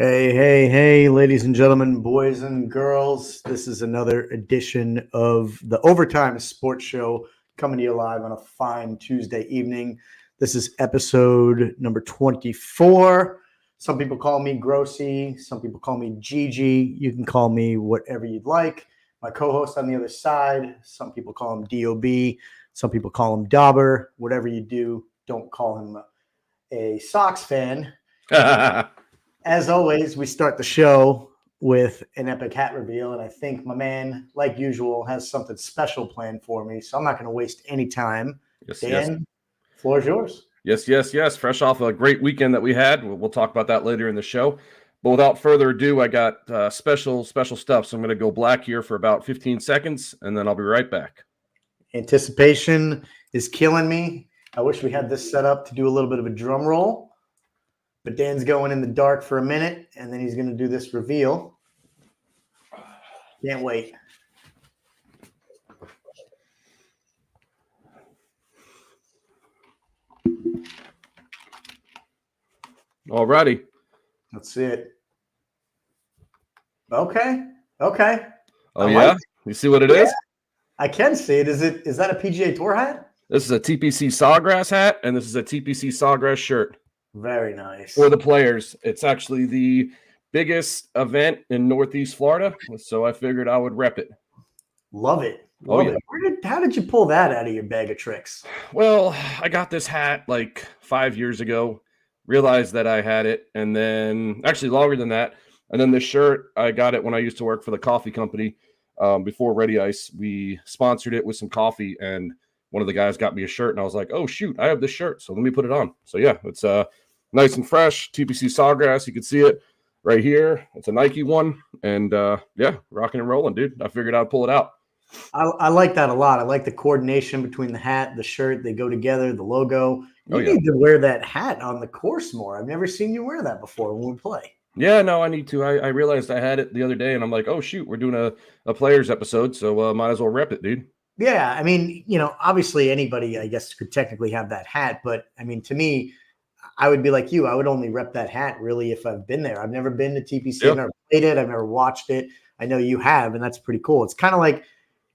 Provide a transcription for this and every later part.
Hey, hey, hey, ladies and gentlemen, boys and girls. This is another edition of the Overtime Sports Show coming to you live on a fine Tuesday evening. This is episode number 24. Some people call me Grossy. Some people call me Gigi. You can call me whatever you'd like. My co-host on the other side, some people call him DOB. Some people call him Dauber. Whatever you do, don't call him a Sox fan. As always, we start the show with an epic hat reveal, and I think my man, like usual, has something special planned for me, so I'm not going to waste any time. Dan, floor is yours. Yes. Fresh off a great weekend that we had. We'll talk about that later in the show. But without further ado, I got special stuff, so I'm going to go black here for about 15 seconds, and then I'll be right back. Anticipation is killing me. I wish we had this set up to do a little bit of a drum roll. But Dan's going in the dark for a minute, and then he's going to do this reveal. Can't wait. All righty. Let's see it. Okay. Oh, yeah? You see what it is? I can see it. Is that a PGA Tour hat? This is a TPC Sawgrass hat, and this is a TPC Sawgrass shirt. Very nice. For the players. It's actually the biggest event in Northeast Florida, so I figured I would rep it. Love it. How did you pull that out of your bag of tricks? Well, I got this hat like 5 years ago, realized that I had it, and then actually longer than that. And then this shirt, I got it when I used to work for the coffee company before Ready Ice. We sponsored it with some coffee, and one of the guys got me a shirt, and I was like, oh, shoot, I have this shirt, so let me put it on. So, yeah, it's nice and fresh, TPC Sawgrass. You can see it right here. It's a Nike one, and, rocking and rolling, dude. I figured I'd pull it out. I like that a lot. I like the coordination between the hat, the shirt. They go together, the logo. You need to wear that hat on the course more. I've never seen you wear that before when we play. Yeah, no, I need to. I realized I had it the other day, and I'm like, oh, shoot, we're doing a players episode, so might as well rep it, dude. Yeah, I mean, obviously anybody, I guess, could technically have that hat. But, I mean, to me, I would be like you. I would only rep that hat, really, if I've been there. I've never been to TPC. Yep. I've never played it. I've never watched it. I know you have, and that's pretty cool. It's kind of like,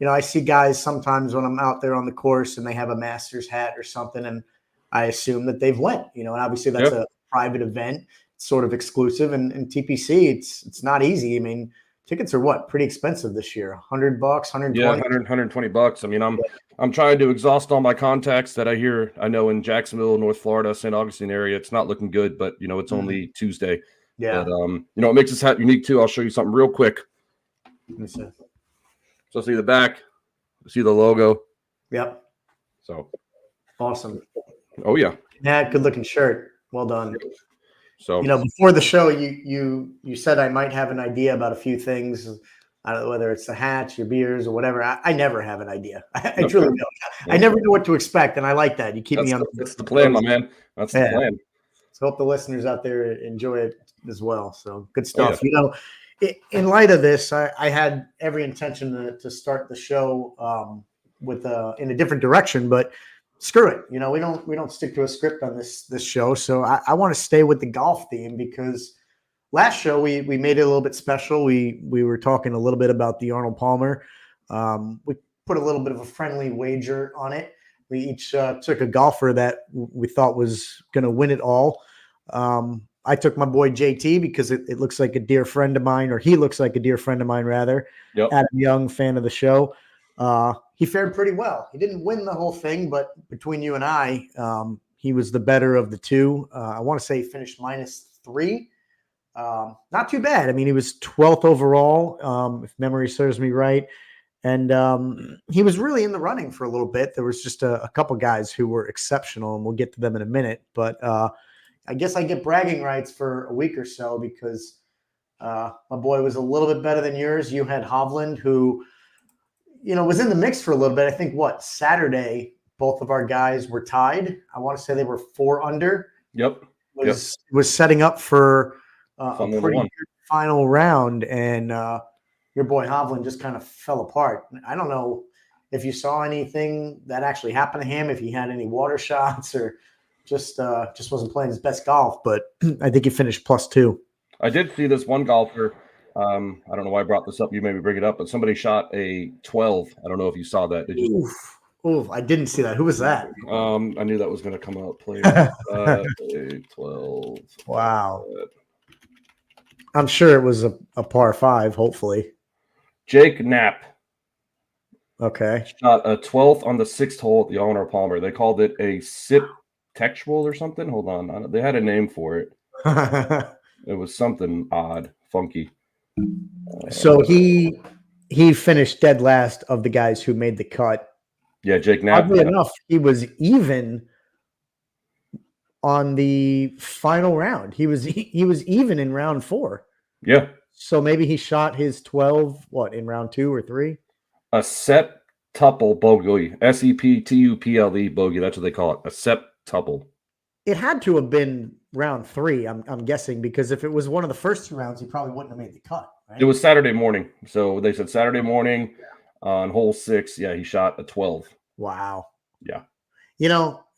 I see guys sometimes when I'm out there on the course and they have a Masters hat or something, and I assume that they've went. And obviously that's a private event. It's sort of exclusive. And TPC, it's not easy. I mean, tickets are what? Pretty expensive this year. $100, $120. Yeah, $120. I mean, I'm trying to exhaust all my contacts that I know in Jacksonville, North Florida, St. Augustine area. It's not looking good, but it's only Tuesday. Yeah. But it makes this hat unique too. I'll show you something real quick. Let me see. So see the back, see the logo. Yep. So awesome. Oh yeah. Yeah, good looking shirt. Well done. So before the show, you said I might have an idea about a few things. I don't know whether it's the hats, your beers, or whatever. I never have an idea. I truly don't. I never know what to expect, and I like that. You keep me on. That's the plan, my man. That's the plan. So hope the listeners out there enjoy it as well. So good stuff. Oh, yeah. In light of this, I had every intention to start the show with in a different direction, but screw it. We don't stick to a script on this show. So I want to stay with the golf theme because last show we made it a little bit special. We were talking a little bit about the Arnold Palmer. We put a little bit of a friendly wager on it. We each took a golfer that we thought was going to win it all. I took my boy JT because it looks like a dear friend of mine, or he looks like a dear friend of mine, rather. Yep. Adam Young, fan of the show. He fared pretty well. He didn't win the whole thing, but between you and I, he was the better of the two. I want to say he finished -3. Not too bad. I mean, he was 12th overall, if memory serves me right. And he was really in the running for a little bit. There was just a couple guys who were exceptional, and we'll get to them in a minute. But I guess I get bragging rights for a week or so because my boy was a little bit better than yours. You had Hovland, who, was in the mix for a little bit. I think Saturday, both of our guys were tied. I want to say they were 4 under. Yep. Was setting up for a pretty good final round, and your boy Hovland just kind of fell apart. I don't know if you saw anything that actually happened to him, if he had any water shots or just wasn't playing his best golf, but I think he finished +2. I did see this one golfer. I don't know why I brought this up. You maybe bring it up, but somebody shot a 12. I don't know if you saw that. Did you? Oof. Oof, I didn't see that. Who was that? I knew that was going to come out. Player a 12. Wow. I'm sure it was a par 5, hopefully. Jake Knapp. Okay. Shot a 12th on the 6th hole at the Arnold Palmer. They called it a SIP textual or something. Hold on. They had a name for it. It was something odd, funky. So he finished dead last of the guys who made the cut. Yeah, Jake Knapp. Oddly enough, he was even on the final round. He was even in round 4. Yeah. So maybe he shot his 12 in round 2 or 3? A septuple bogey. SEPTUPLE bogey. That's what they call it. A septuple. It had to have been round 3, I'm guessing, because if it was one of the first 2 rounds, he probably wouldn't have made the cut. Right? It was Saturday morning. So they said Saturday morning on hole 6. Yeah, he shot a 12. Wow. Yeah.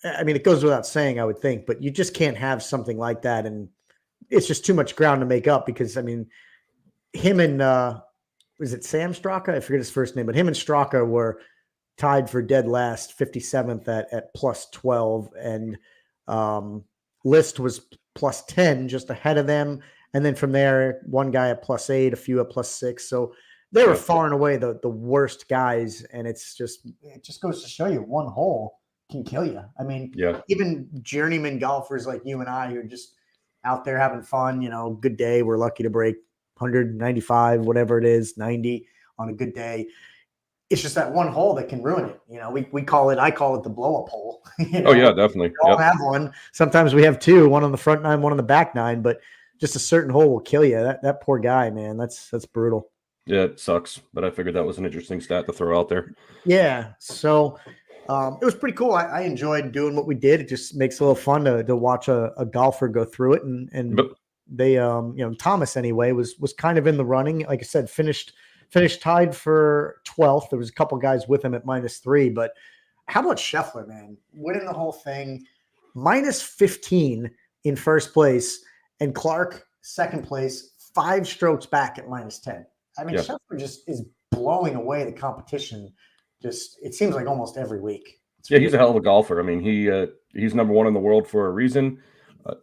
I mean, it goes without saying, I would think, but you just can't have something like that. And it's just too much ground to make up because, I mean, him and, was it Sam Straka? I forget his first name, but him and Straka were tied for dead last, 57th at plus 12. And List was plus 10, just ahead of them. And then from there, one guy at plus 8, a few at plus 6. So they were far and away the worst guys. And it just goes to show you one hole can kill you. I mean, even journeyman golfers like you and I who are just out there having fun, good day. We're lucky to break 195, whatever it is, 90 on a good day. It's just that one hole that can ruin it. I call it the blow up hole. Oh yeah, definitely. We all have one. Sometimes we have 2, one on the front 9, one on the back 9, but just a certain hole will kill you. That poor guy, man, that's brutal. Yeah, it sucks, but I figured that was an interesting stat to throw out there. Yeah. So it was pretty cool. I enjoyed doing what we did. It just makes it a little fun to watch a golfer go through it. And they, Thomas anyway, was kind of in the running. Like I said, finished tied for 12th. There was a couple guys with him at -3, but how about Scheffler, man? Winning the whole thing, -15 in first place, and Clark second place, 5 strokes back at -10. I mean, Scheffler just is blowing away the competition. Just it seems like almost every week. He's a hell of a golfer. I mean, he's number 1 in the world for a reason.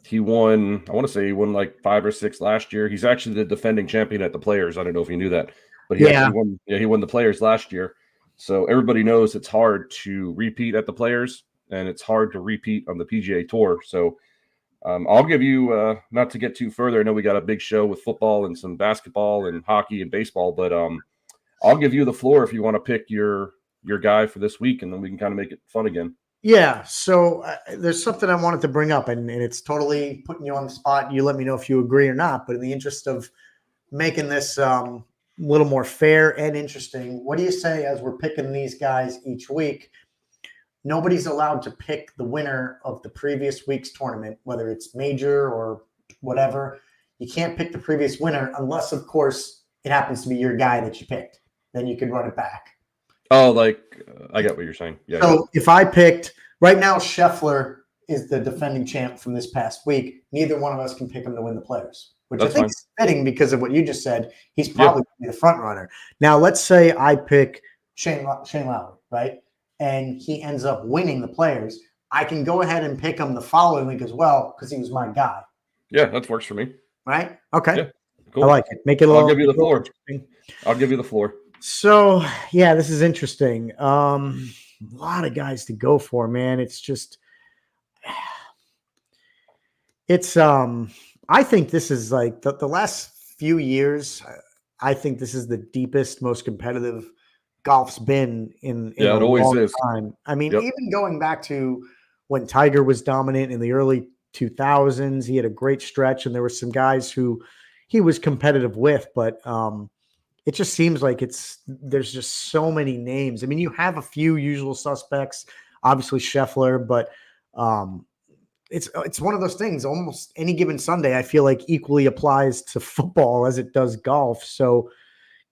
He won, I want to say he won like 5 or 6 last year. He's actually the defending champion at the Players. I don't know if you knew that, but he won the Players last year. So everybody knows it's hard to repeat at the Players, and it's hard to repeat on the PGA Tour. So I'll give you, not to get too further, I know we got a big show with football and some basketball and hockey and baseball, but I'll give you the floor if you want to pick your guy for this week, and then we can kind of make it fun again. Yeah. So there's something I wanted to bring up, and it's totally putting you on the spot. You let me know if you agree or not, but in the interest of making this a little more fair and interesting, what do you say as we're picking these guys each week? Nobody's allowed to pick the winner of the previous week's tournament, whether it's major or whatever. You can't pick the previous winner unless, of course, it happens to be your guy that you picked. Then you can run it back. Oh, I get what you're saying. Yeah. So if I picked right now, Scheffler is the defending champ from this past week. Neither one of us can pick him to win the Players, which I think is fitting because of what you just said. He's probably going to be the front runner. Now, let's say I pick Shane Lowry, right? And he ends up winning the Players. I can go ahead and pick him the following week as well because he was my guy. Yeah, that works for me. Right? Okay. Yeah, cool. I like it. Make it a little. I'll give you the floor. I'll give you the floor. So, yeah, this is interesting. A lot of guys to go for, man. It's just, I think this is like the last few years, I think this is the deepest, most competitive golf's been in it always long is. time. I mean, even going back to when Tiger was dominant in the early 2000s, he had a great stretch, and there were some guys who he was competitive with, but it just seems like there's just so many names. I mean, you have a few usual suspects, obviously Scheffler, but it's one of those things. Almost any given Sunday, I feel like equally applies to football as it does golf. So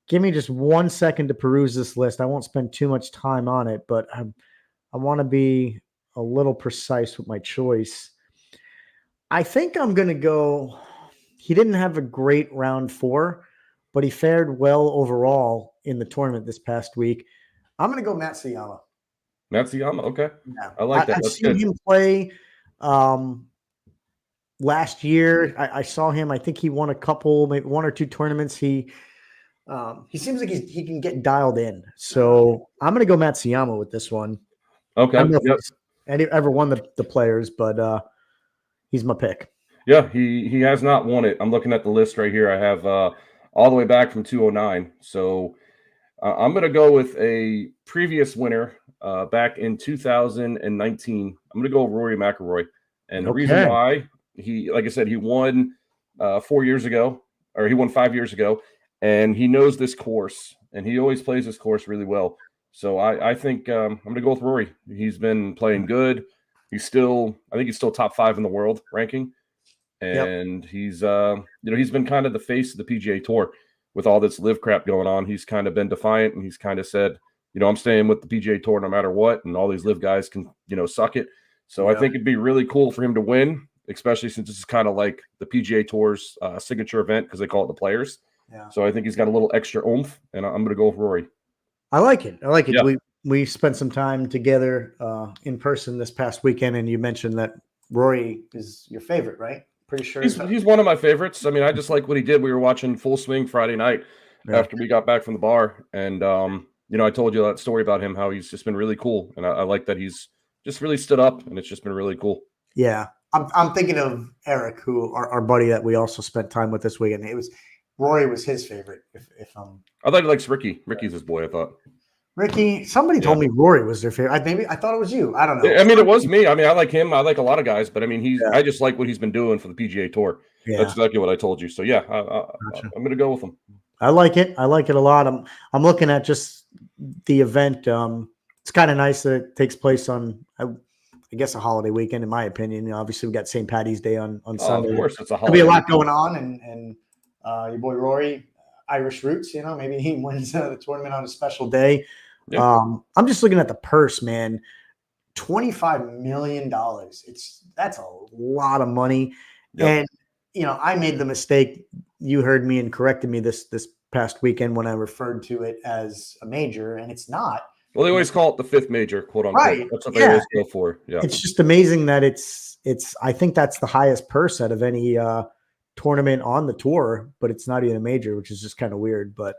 give me just 1 second to peruse this list. I won't spend too much time on it, but I want to be a little precise with my choice. I think I'm going to go he didn't have a great round 4, but he fared well overall in the tournament this past week. I'm going to go Matsuyama. Matsuyama, okay. Yeah. I like that. I've That's seen good. him play last year. I saw him. I think he won a couple, maybe 1 or 2 tournaments. He seems like he can get dialed in. So I'm going to go Matsuyama with this one. I Okay. don't know if Yep. he's ever won the players, but he's my pick. Yeah, he has not won it. I'm looking at the list right here. I have all the way back from 209. So I'm going to go with a previous winner back in 2019. I'm going to go Rory McIlroy. And the reason Okay. why, like I said, he won 4 years ago, or he won 5 years ago, and he knows this course, and he always plays this course really well. So I think I'm going to go with Rory. He's been playing good. I think he's still top 5 in the world ranking. Yep. And he's he's been kind of the face of the PGA Tour with all this live crap going on. He's kind of been defiant, and he's kind of said, I'm staying with the PGA Tour no matter what, and all these live guys can suck it. So I think it'd be really cool for him to win, especially since this is kind of like the PGA Tour's signature event because they call it the Players. Yeah. So I think he's got a little extra oomph, and I'm going to go with Rory. I like it. Yeah. We spent some time together in person this past weekend, and you mentioned that Rory is your favorite, right? Pretty sure he's one of my favorites. I mean, I just like what he did. We were watching Full Swing Friday night after we got back from the bar, and I told you that story about him, how he's just been really cool, and I like that he's just really stood up, and it's just been really cool. Yeah, I'm thinking of Eric, who our buddy that we also spent time with this weekend. Rory was his favorite. If I thought he likes Ricky. Ricky's his boy. I thought. Ricky, somebody told me Rory was their favorite. I thought it was you. I don't know. I mean, it was me. I mean, I like him. I like a lot of guys, but I mean, I just like what he's been doing for the PGA Tour. Yeah. That's exactly what I told you. So yeah, Gotcha. I'm going to go with him. I like it. I like it a lot. I'm looking at just the event. It's kind of nice that it takes place on, I guess, a holiday weekend. In my opinion, obviously we got St. Patty's Day on Sunday. Of course, it's a There'll holiday. be a lot going on, and your boy Rory, Irish roots. Maybe he wins the tournament on a special day. Yeah. I'm just looking at the purse, man. $25 million. That's a lot of money. Yep. And I made the mistake. You heard me and corrected me this past weekend when I referred to it as a major, and it's not. Well, they always call it the 5th major, quote unquote. Right. That's what they always go for. Yeah. It's just amazing that it's. I think that's the highest purse out of any tournament on the tour, but it's not even a major, which is just kind of weird. But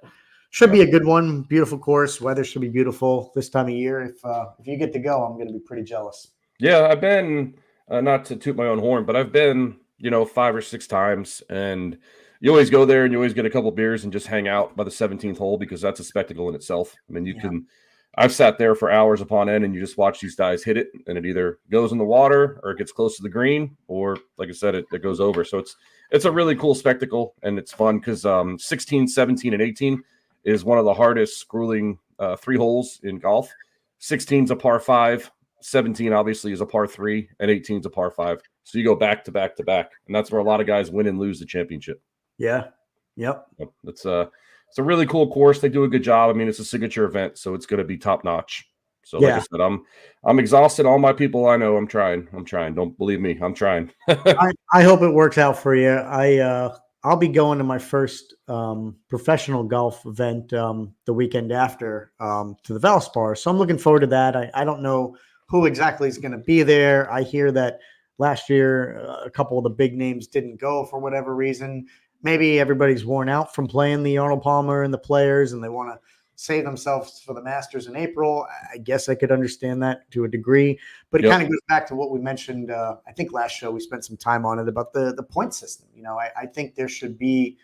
should be a good one. Beautiful course. Weather should be beautiful this time of year. If you get to go, I'm going to be pretty jealous. Yeah, I've been not to toot my own horn, but I've been 5 or 6 times, and you always go there and you always get a couple beers and just hang out by the 17th hole because that's a spectacle in itself. I mean, I've sat there for hours upon end and you just watch these guys hit it, and it either goes in the water or it gets close to the green, or like I said, it goes over. So it's a really cool spectacle, and it's fun because 16, 17, and 18 is one of the hardest, grueling 3 holes in golf. 16 is a par 5, 17 obviously is a par 3, and 18 is a par 5. So you go back to back to back, and that's where a lot of guys win and lose the championship. Yeah. Yep. It's a really cool course. They do a good job. I mean, it's a signature event, so it's going to be top notch. So like I said, I'm exhausted. All my people I know, I'm trying. Don't believe me. I'm trying. I hope it works out for you. I'll be going to my first professional golf event the weekend after to the Valspar. So I'm looking forward to that. I don't know who exactly is going to be there. I hear that last year a couple of the big names didn't go for whatever reason. Maybe everybody's worn out from playing the Arnold Palmer and the Players, and they want to save themselves for the Masters in April. I guess I could understand that to a degree, but it kind of goes back to what we mentioned. I think last show we spent some time on it about the point system. I think there should be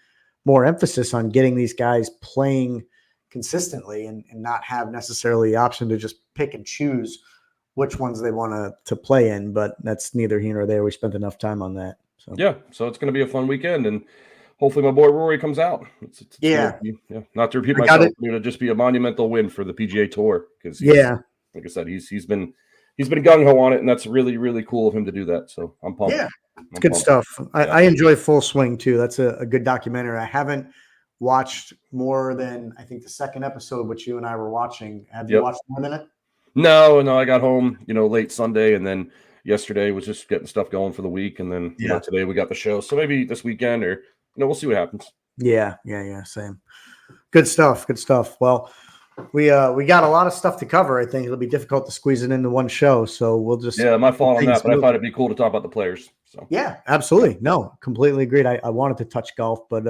more emphasis on getting these guys playing consistently and not have necessarily the option to just pick and choose which ones they want to play in. But that's neither here nor there. We spent enough time on that. So so it's going to be a fun weekend, and hopefully my boy Rory comes out. It's not to repeat myself, it'll just be a monumental win for the PGA Tour because like I said, he's been gung ho on it, and that's really, really cool of him to do that. So I'm pumped. Yeah, it's good stuff. I enjoy Full Swing too. That's a good documentary. I haven't watched more than I think the second episode, which you and I were watching. Have you watched more than it? No. I got home, late Sunday, and then yesterday was just getting stuff going for the week, and then Yeah. today we got the show. So maybe this weekend, or we'll see what happens. Yeah. Same. Good stuff. Good stuff. Well, we got a lot of stuff to cover. I think it'll be difficult to squeeze it into one show, so we'll just Yeah, my fault on things that, but I moving. thought it'd be cool to talk about the players. So Yeah, absolutely. No, completely agreed. I wanted to touch golf, but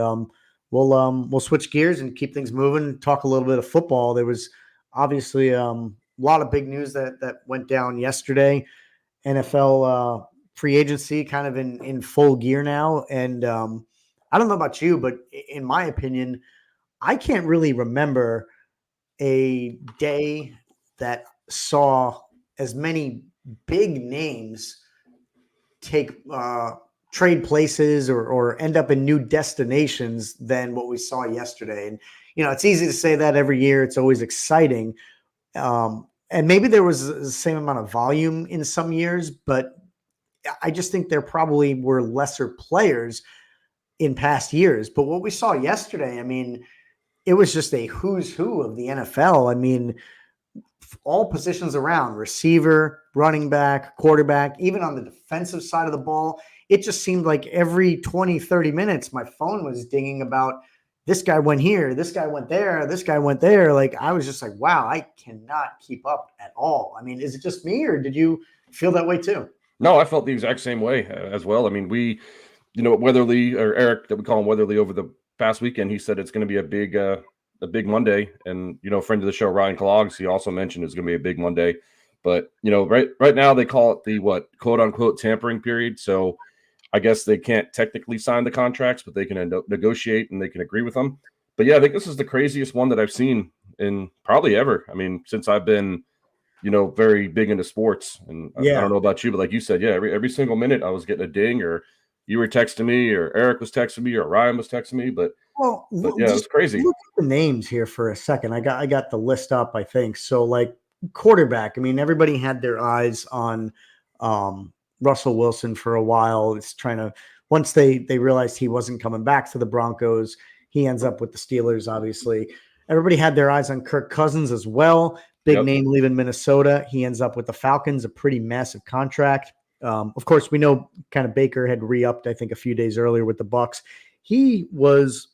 we'll switch gears and keep things moving. Talk a little bit of football. There was obviously a lot of big news that went down yesterday. NFL free agency kind of in full gear now, and I don't know about you, but in my opinion, I can't really remember a day that saw as many big names take trade places or end up in new destinations than what we saw yesterday. And it's easy to say that every year. It's always exciting, and maybe there was the same amount of volume in some years, but I just think there probably were lesser players in past years. But what we saw yesterday, I mean, it was just a who's who of the NFL. I mean, all positions around, receiver, running back, quarterback, even on the defensive side of the ball. It just seemed like every 20, 30 minutes, my phone was dinging about this guy went here, this guy went there, this guy went there. Like, I was just like, wow, I cannot keep up at all. I mean, is it just me, or did you feel that way too? no, I felt the exact same way as well. I mean, we, Weatherly, or Eric, that we call him Weatherly, over the past weekend, he said it's going to be a big Monday. And, friend of the show, Ryan Clogs, he also mentioned it's going to be a big Monday. But, right now they call it the quote unquote tampering period. So I guess they can't technically sign the contracts, but they can negotiate and they can agree with them. But yeah, I think this is the craziest one that I've seen in probably ever. I mean, since I've been, very big into sports. And I don't know about you, but like you said, yeah, every single minute I was getting a ding, or you were texting me, or Eric was texting me, or Ryan was texting me. But yeah, it was crazy. Look at the names here for a second. I got the list up, I think. So like quarterback, I mean, everybody had their eyes on Russell Wilson for a while. It's once they realized he wasn't coming back to the Broncos, he ends up with the Steelers, obviously. Everybody had their eyes on Kirk Cousins as well. Big name leaving Minnesota. He ends up with the Falcons, a pretty massive contract. Of course, we know kind of Baker had re-upped, I think, a few days earlier with the Bucs. He was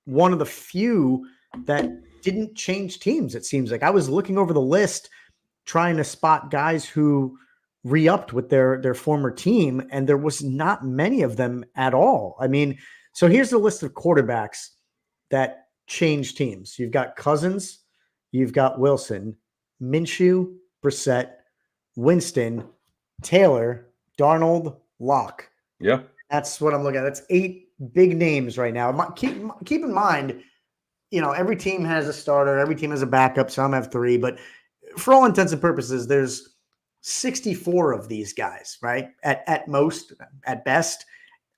one of the few that didn't change teams, it seems like. I was looking over the list trying to spot guys who re-upped with their former team, and there was not many of them at all. I mean, so here's the list of quarterbacks that changed teams. You've got Cousins, you've got Wilson, Minshew, Brissett, Winston, Taylor, Darnold, Locke. Yeah. That's what I'm looking at. That's 8 big names right now. Keep in mind, every team has a starter, every team has a backup. Some have 3, but for all intents and purposes, there's 64 of these guys, right? At most, at best.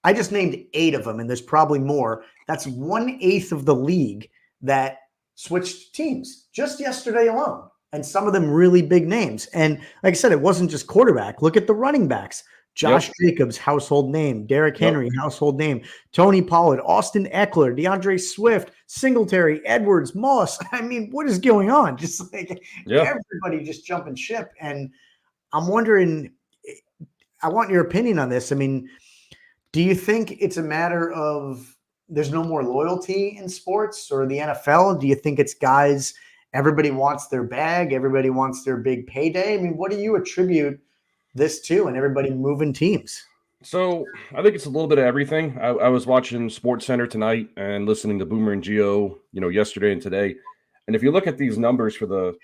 I just named 8 of them, and there's probably more. That's 1/8 of the league that switched teams just yesterday alone. And some of them really big names. And like I said, it wasn't just quarterback. Look at the running backs. Josh Jacobs, household name. Derrick Henry, household name. Tony Pollard, Austin Eckler, DeAndre Swift, Singletary, Edwards, Moss. I mean, what is going on? Just like everybody just jumping ship. And I'm wondering, I want your opinion on this. I mean, do you think it's a matter of there's no more loyalty in sports or the NFL? Do you think it's guys, everybody wants their bag, everybody wants their big payday? I mean, what do you attribute this to, and everybody moving teams? So I think it's a little bit of everything. I was watching Sports Center tonight and listening to Boomer and Gio, yesterday and today. And if you look at these numbers for the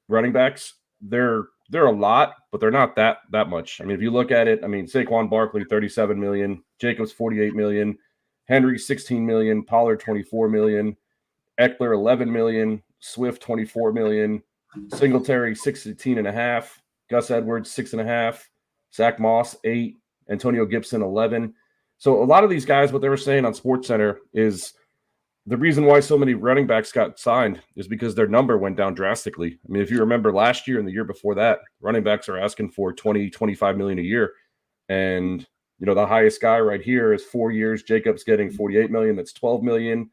running backs, they're a lot, but they're not that much. I mean, if you look at it, I mean, Saquon Barkley, 37 million, Jacobs, 48 million, Henry, 16 million, Pollard, 24 million, Eckler, 11 million, Swift, 24 million, Singletary, 16.5, Gus Edwards, 6.5, Zach Moss, 8, Antonio Gibson, 11. So a lot of these guys, what they were saying on SportsCenter is the reason why so many running backs got signed is because their number went down drastically. I mean, if you remember last year and the year before that, running backs are asking for 20, 25 million a year. And, the highest guy right here is 4 years. Jacobs getting 48 million. That's 12 million,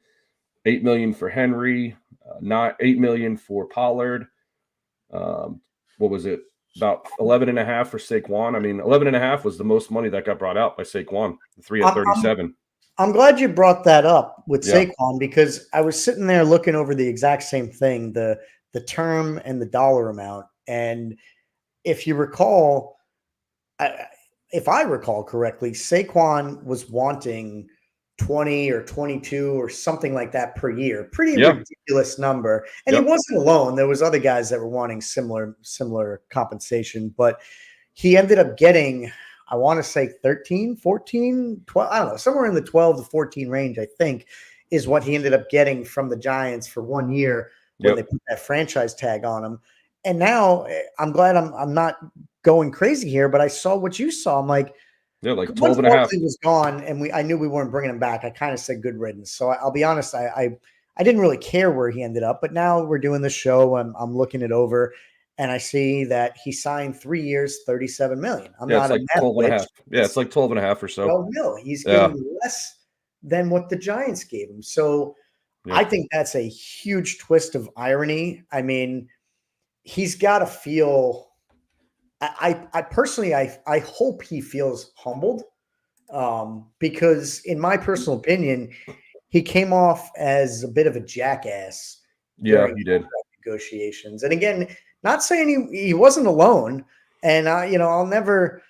8 million for Henry, not 8 million for Pollard. What was it? about 11 and a half for Saquon. I mean, 11 and a half was the most money that got brought out by Saquon, the 3 at I'm, 37. I'm glad you brought that up with Yeah. Saquon, because I was sitting there looking over the exact same thing, the term and the dollar amount. And if you recall, if I recall correctly, Saquon was wanting 20 or 22 or something like that per year. Pretty ridiculous number. And he wasn't alone. There was other guys that were wanting similar compensation, but he ended up getting, I want to say 13, 14, 12, I don't know, somewhere in the 12 to 14 range, I think, is what he ended up getting from the Giants for 1 year when they put that franchise tag on him. And now I'm glad I'm not going crazy here, but I saw what you saw. I'm like, like 12 and a half. He was gone, and I knew we weren't bringing him back. I kind of said good riddance. So I'll be honest, I didn't really care where he ended up, but now we're doing the show and I'm looking it over, and I see that he signed 3 years, $37 million. I'm not it's like 12 and a half. Yeah, it's like 12 and a half or so. 12 mil. He's getting less than what the Giants gave him. So I think that's a huge twist of irony. I mean, he's got to feel. I personally, I hope he feels humbled, because in my personal opinion, he came off as a bit of a jackass. Yeah, he did. Negotiations. And again, not saying he wasn't alone. And I'll never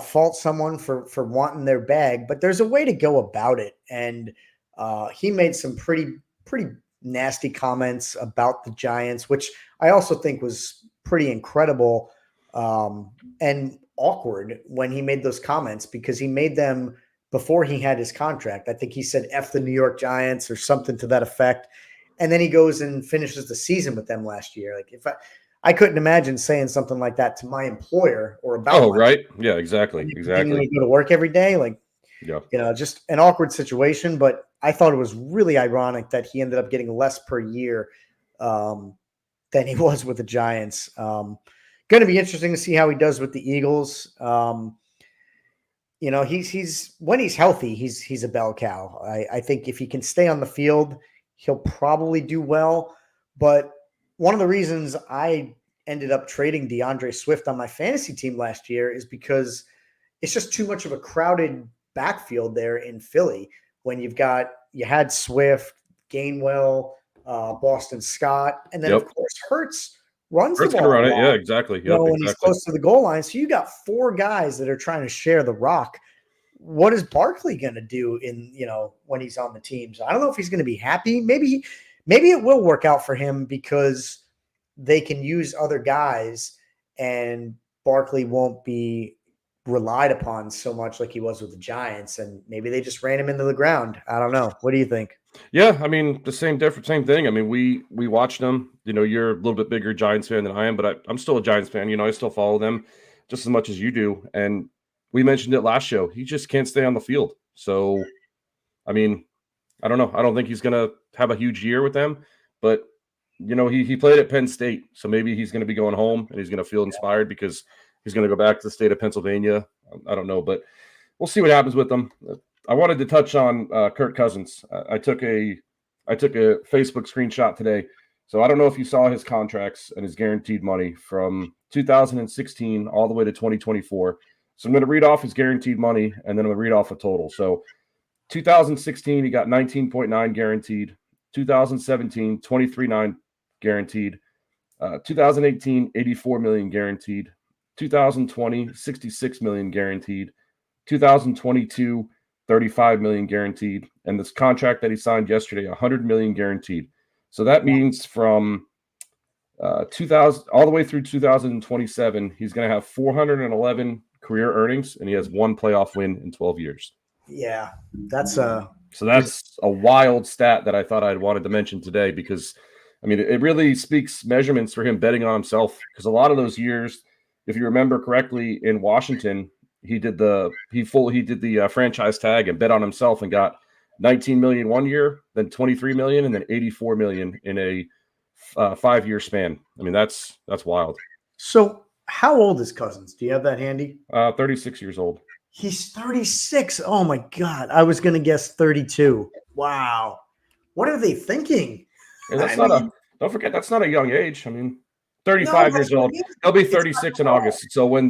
fault someone for wanting their bag, but there's a way to go about it. And he made some pretty nasty comments about the Giants, which I also think was pretty incredible and awkward when he made those comments, because he made them before he had his contract. I think he said F the New York Giants or something to that effect. And then he goes and finishes the season with them last year. Like, if I couldn't imagine saying something like that to my employer or about. Oh, right. Yeah, exactly. You go to work every day. Like, just an awkward situation. But I thought it was really ironic that he ended up getting less per year than he was with the Giants. Going to be interesting to see how he does with the Eagles. He's when he's healthy, he's a bell cow. I think if he can stay on the field, he'll probably do well. But one of the reasons I ended up trading DeAndre Swift on my fantasy team last year is because it's just too much of a crowded backfield there in Philly. When you had Swift, Gainwell, Boston Scott, and then of course Hurts runs the ball. Run it. Yeah, exactly. When he's close to the goal line. So you got 4 guys that are trying to share the rock. What is Barkley going to do when he's on the team? So I don't know if he's going to be happy. Maybe it will work out for him because they can use other guys and Barkley won't be relied upon so much like he was with the Giants, and maybe they just ran him into the ground. I don't know. What do you think? Yeah, I mean, the same thing. I mean, we watched them. You're a little bit bigger Giants fan than I am, but I'm still a Giants fan. I still follow them just as much as you do. And we mentioned it last show. He just can't stay on the field. So, I mean, I don't know. I don't think he's going to have a huge year with them, but he played at Penn State, so maybe he's going to be going home and he's going to feel inspired because he's going to go back to the state of Pennsylvania. I don't know, but we'll see what happens with them. I wanted to touch on Kirk Cousins. I took a Facebook screenshot today. So I don't know if you saw his contracts and his guaranteed money from 2016 all the way to 2024. So I'm going to read off his guaranteed money, and then I'm going to read off a total. So 2016, he got 19.9 guaranteed. 2017, 23.9 guaranteed. 2018, 84 million guaranteed. 2020, 66 million guaranteed. 2022, 35 million guaranteed. And this contract that he signed yesterday, 100 million guaranteed. So that means from 2000 all the way through 2027, he's going to have 411 career earnings, and he has 1 playoff win in 12 years. Yeah, that's a wild stat that I thought I'd wanted to mention today, because I mean, it really speaks measurements for him betting on himself, because a lot of those years, if you remember correctly, in Washington, he did the franchise tag and bet on himself and got 19 million 1 year, then 23 million, and then 84 million in a 5-year span. I mean, that's wild. So how old is Cousins? Do you have that handy? 36 years old. He's 36. Oh my God. I was going to guess 32. Wow. What are they thinking? And don't forget, that's not a young age. I mean, 35 that's years what old. it is. He'll be It's not 36 in at all. August. So when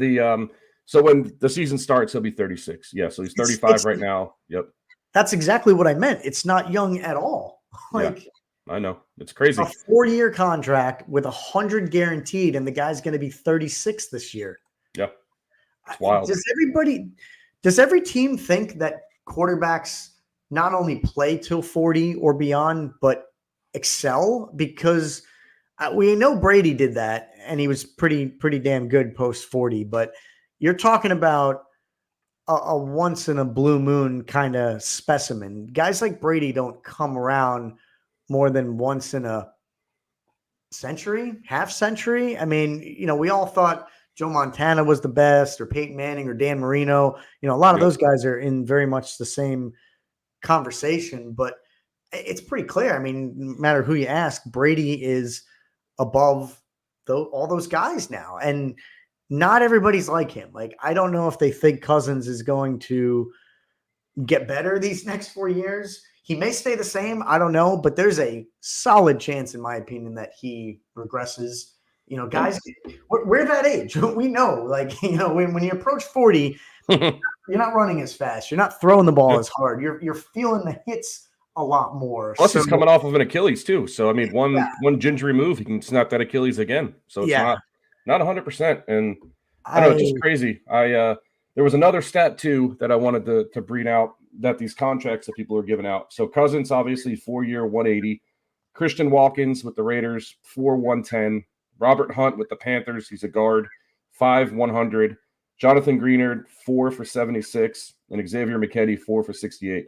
the season starts, he'll be 36. Yeah, so he's 35 right now. Yep. That's exactly what I meant. It's not young at all. Yeah, Like I know. It's a crazy. 4-year contract with 100 guaranteed, and the guy's going to be 36 this year. Yeah. It's wild. Does every team think that quarterbacks not only play till 40 or beyond, but excel? Because we know Brady did that, and he was pretty damn good post 40. But you're talking about a once in a blue moon kind of specimen. Guys like Brady don't come around more than once in a century, half century. I mean, we all thought Joe Montana was the best, or Peyton Manning, or Dan Marino. A lot of Yep. those guys are in very much the same conversation, but it's pretty clear. I mean, no matter who you ask, Brady is above all those guys now. And not everybody's like him. Like, I don't know if they think Cousins is going to get better these next 4 years. He may stay the same. I don't know, but there's a solid chance, in my opinion, that he regresses. Guys, we're that age. We know, like, when you approach 40, you're not running as fast. You're not throwing the ball as hard. You're feeling the hits a lot more. Plus, he's coming off of an Achilles too. So I mean, one gingery move, he can snap that Achilles again. So it's not 100%. And I know it's just crazy. There was another stat too that I wanted to bring out, that these contracts that people are giving out. So Cousins, obviously 4-year, 180. Christian Watkins with the Raiders, 4-110. Robert Hunt with the Panthers, he's a guard, 5-100. Jonathan Greenard, 4-76, and Xavier McKinney, 4-68.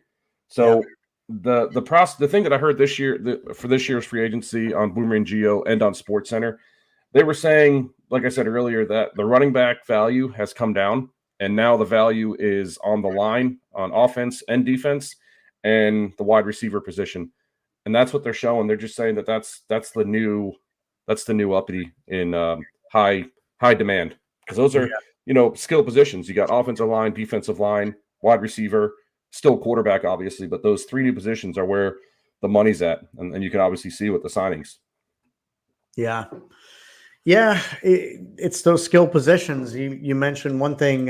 So the thing that I heard this year for this year's free agency on Boomer and Geo and on SportsCenter, they were saying, like I said earlier, that the running back value has come down, and now the value is on the line, on offense and defense, and the wide receiver position, and that's what they're showing. They're just saying that's the new uppity in high demand, because those are skill positions. You got offensive line, defensive line, wide receiver, still quarterback, obviously, but those 3 new positions are where the money's at, and you can obviously see with the signings. Yeah, it's those skill positions. You mentioned one thing.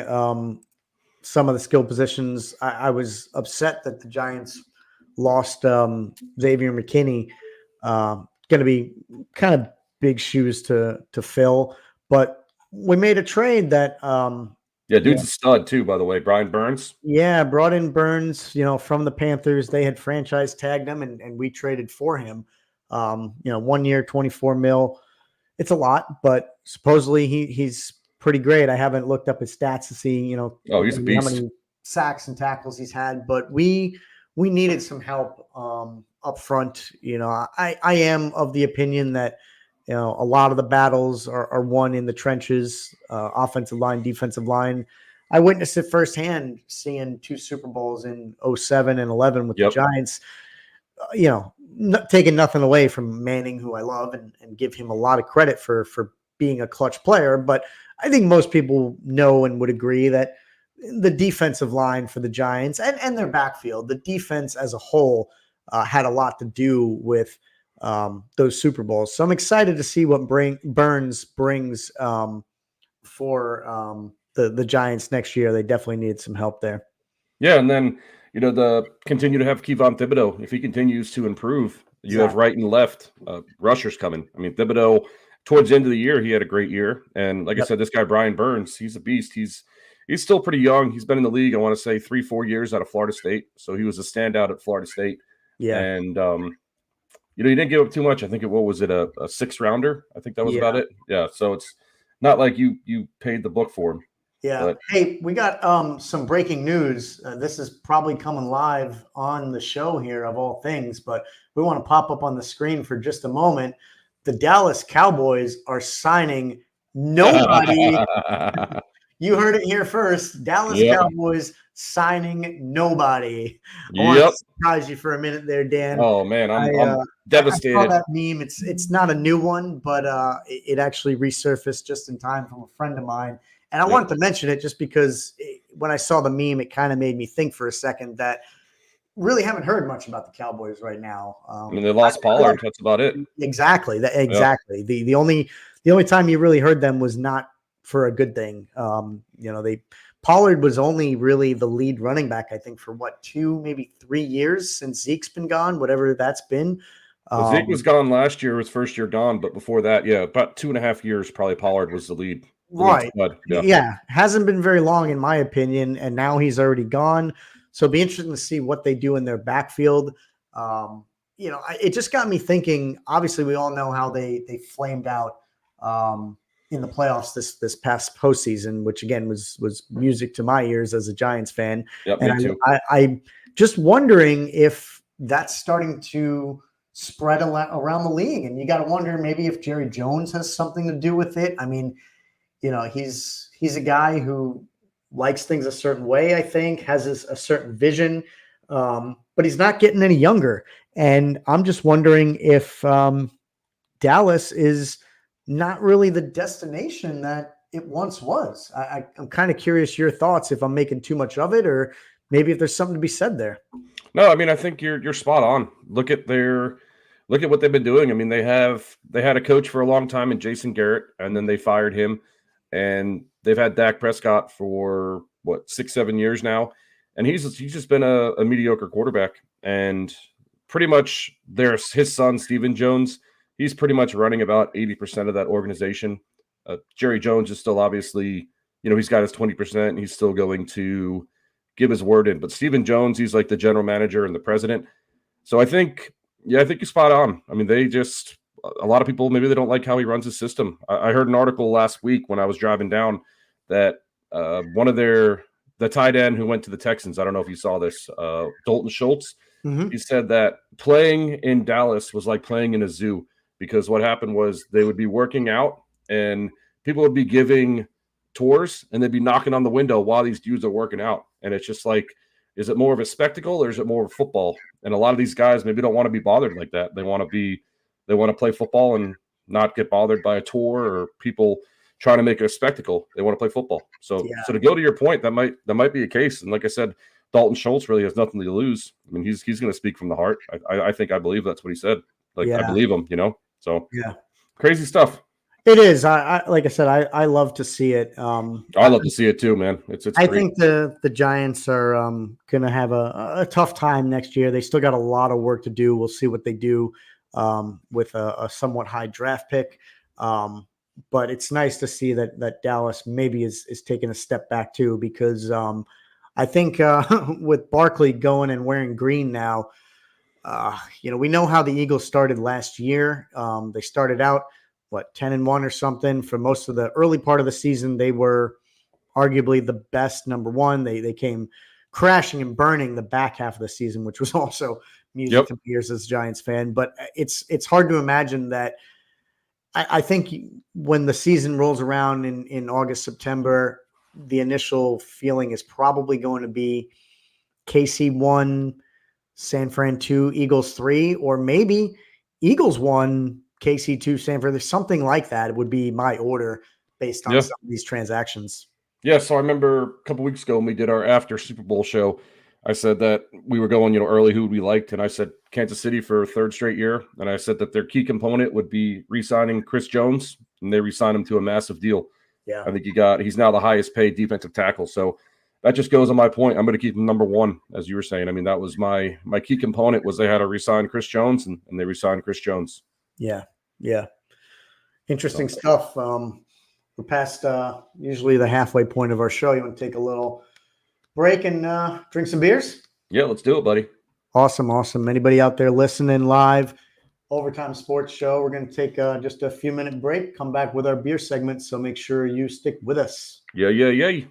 Some of the skill positions, I was upset that the Giants lost Xavier McKinney. Going to be kind of big shoes to fill, but we made a trade that dude's a stud too, by the way. Brian Burns. Yeah, brought in Burns, from the Panthers. They had franchise tagged him, and we traded for him. 1 year, $24 million. It's a lot, but supposedly he's pretty great. I haven't looked up his stats to see, he's a beast. How many sacks and tackles he's had, but we needed some help up front. I am of the opinion that a lot of the battles are won in the trenches, offensive line, defensive line. I witnessed it firsthand, seeing 2 Super Bowls in 2007 and 2011 with the Giants. Taking nothing away from Manning, who I love and give him a lot of credit for being a clutch player. But I think most people know and would agree that the defensive line for the Giants and their backfield, the defense as a whole, had a lot to do with those Super Bowls. So I'm excited to see what Burns brings for the Giants next year. They definitely needed some help there. Yeah, and then continue to have Kayvon Thibodeaux. If he continues to improve, you have right and left rushers coming. I mean, Thibodeaux, towards the end of the year, he had a great year. And like I said, this guy, Brian Burns, he's a beast. He's still pretty young. He's been in the league, I want to say, 3-4 years out of Florida State. So he was a standout at Florida State. Yeah. And, he didn't give up too much. I think a 6th rounder? I think that was about it. Yeah. So it's not like you paid the book for him. Yeah. But hey, we got some breaking news. This is probably coming live on the show here, of all things, but we want to pop up on the screen for just a moment. The Dallas Cowboys are signing nobody. You heard it here first. Dallas Cowboys signing nobody. I want to surprise you for a minute there, Dan. Oh man, I'm devastated. I saw that meme. It's not a new one, but it actually resurfaced just in time from a friend of mine. And I wanted to mention it just because when I saw the meme, it kind of made me think for a second that really haven't heard much about the Cowboys right now. I mean, they lost Pollard. That's about it. Exactly. Exactly. Yeah. The only time you really heard them was not for a good thing. Pollard was only really the lead running back, I think, for 2, maybe 3 years since Zeke's been gone, whatever that's been. Zeke was gone last year, his first year gone, but before that, about 2.5 years, probably Pollard was the lead. Right. Yeah. Hasn't been very long, in my opinion, and now he's already gone. So it'll be interesting to see what they do in their backfield. It just got me thinking. Obviously, we all know how they flamed out in the playoffs this past postseason, which again was music to my ears as a Giants fan. Yep, and me too. I'm just wondering if that's starting to spread around the league, and you got to wonder maybe if Jerry Jones has something to do with it. I mean, he's a guy who likes things a certain way, I think, has a certain vision, but he's not getting any younger. And I'm just wondering if Dallas is not really the destination that it once was. I'm kind of curious your thoughts, if I'm making too much of it, or maybe if there's something to be said there. No, I mean, I think you're spot on. Look at what they've been doing. I mean, they had a coach for a long time in Jason Garrett, and then they fired him, and they've had Dak Prescott for 6-7 years now, and he's just been a mediocre quarterback. And pretty much his son Stephen Jones, he's pretty much running about 80% of that organization. Jerry Jones is still obviously, he's got his 20%, and he's still going to give his word in. But Stephen Jones, he's like the general manager and the president. So I think you're spot on. I mean, a lot of people, maybe they don't like how he runs his system. I heard an article last week when I was driving down that the tight end who went to the Texans, I don't know if you saw this, Dalton Schultz, he said that playing in Dallas was like playing in a zoo, because what happened was they would be working out and people would be giving tours and they'd be knocking on the window while these dudes are working out. And it's just like, is it more of a spectacle or is it more of football? And a lot of these guys maybe don't want to be bothered like that. They want to play football and not get bothered by a tour or people trying to make it a spectacle. They want to play football. So to go to your point, that might be a case. And like I said, Dalton Schultz really has nothing to lose. I mean, he's going to speak from the heart. I believe that's what he said. I believe him, So crazy stuff. It is. Like I said, I love to see it. I love to see it too, man. It's I great. think the Giants are going to have a tough time next year. They still got a lot of work to do. We'll see what they do with a somewhat high draft pick. But it's nice to see that Dallas maybe is taking a step back too, because I think with Barkley going and wearing green now, we know how the Eagles started last year. They started out 10-1 or something. For most of the early part of the season, they were arguably the best number one. They came crashing and burning the back half of the season, which was also music to my ears as a Giants fan. But it's hard to imagine that. I think when the season rolls around in August, September, the initial feeling is probably going to be KC 1, San Fran 2, Eagles 3, or maybe Eagles 1, KC 2, San Fran. There's something like that. It would be my order based on some of these transactions. Yeah, so I remember a couple weeks ago when we did our after Super Bowl show, I said that we were going, early who we liked, and I said Kansas City for a third straight year, and I said that their key component would be re-signing Chris Jones, and they re-signed him to a massive deal. Yeah, I think he's now the highest paid defensive tackle, so that just goes on my point. I'm going to keep him number one, as you were saying. I mean, that was my key component was they had to re-sign Chris Jones, and they re-signed Chris Jones. Yeah. Interesting stuff. We're past usually the halfway point of our show. You want to take a little break and drink some beers? Yeah, let's do it, buddy. Awesome. Anybody out there listening live, Overtime Sports Show, we're going to take just a few minute break, come back with our beer segment, so make sure you stick with us. Yeah.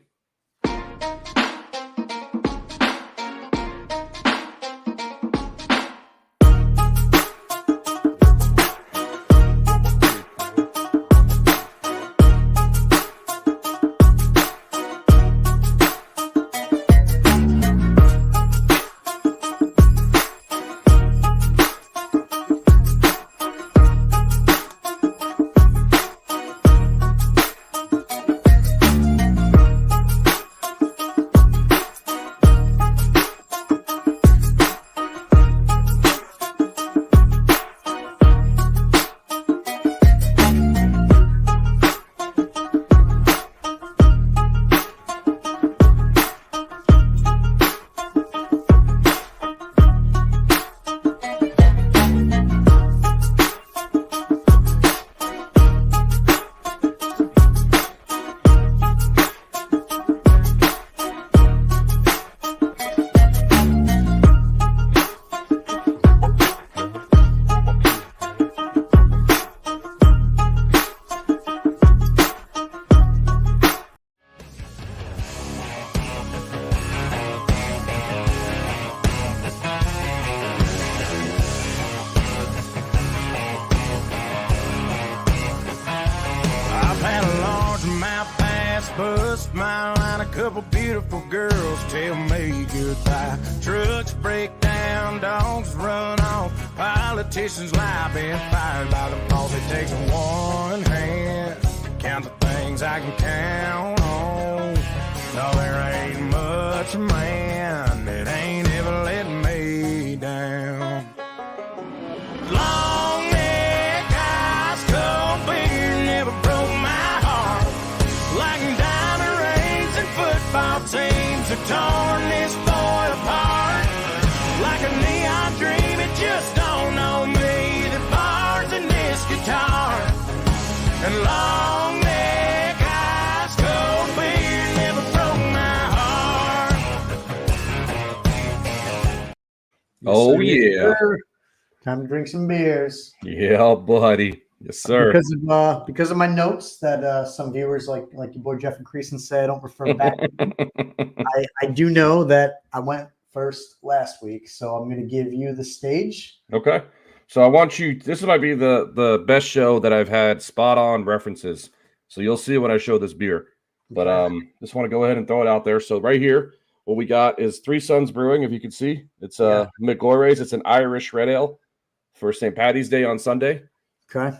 bus smile and a couple beautiful girls tell me goodbye. Trucks break down, dogs run off, politicians lie, been fired by the boss. It takes one hand to count the things I can count on. No, there ain't much man that ain't ever let me down. Long neck, ice cold beer never broke my heart. Like diamond rings and football teams have torn this boy apart. Like a neon dream, it just don't know me. The bars in this guitar. And long neck, ice cold beer never broke my heart. Oh, yeah. Sir. Time to drink some beers. Yeah, buddy. Yes, sir. Because of my notes that some viewers like your boy Jeff and Creason say I don't refer back. I do know that I went first last week, so I'm going to give you the stage. Okay. So I want you, this might be the best show that I've had spot on references. So you'll see when I show this beer. But just want to go ahead and throw it out there. So right here, what we got is Three Sons Brewing, if you can see. It's McGlory's. It's an Irish red ale for St. Patty's Day on Sunday. Okay.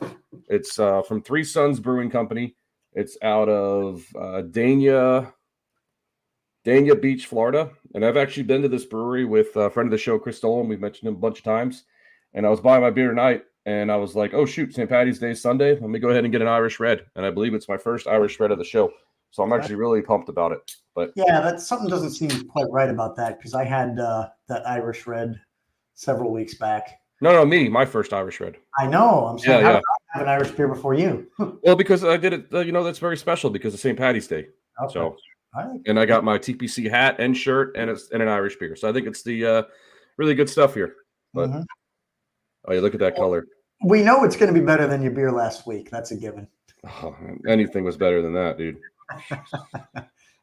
It's from Three Sons Brewing Company. It's out of Dania Beach, Florida. And I've actually been to this brewery with a friend of the show, Chris Dolan. We've mentioned him a bunch of times. And I was buying my beer tonight, and I was like, oh, shoot, St. Patty's Day is Sunday. Let me go ahead and get an Irish red. And I believe it's my first Irish red of the show. So I'm actually really pumped about it. But yeah, that something doesn't seem quite right about that because I had that Irish red several weeks back. No, my first Irish red. I know. I'm saying, how did I have an Irish beer before you? Well, because I did it, that's very special because of St. Patty's Day. Okay. So, and I got my TPC hat and shirt and an Irish beer. So I think it's the really good stuff here. But oh, yeah, look at that color. We know it's going to be better than your beer last week. That's a given. Oh, anything was better than that, dude.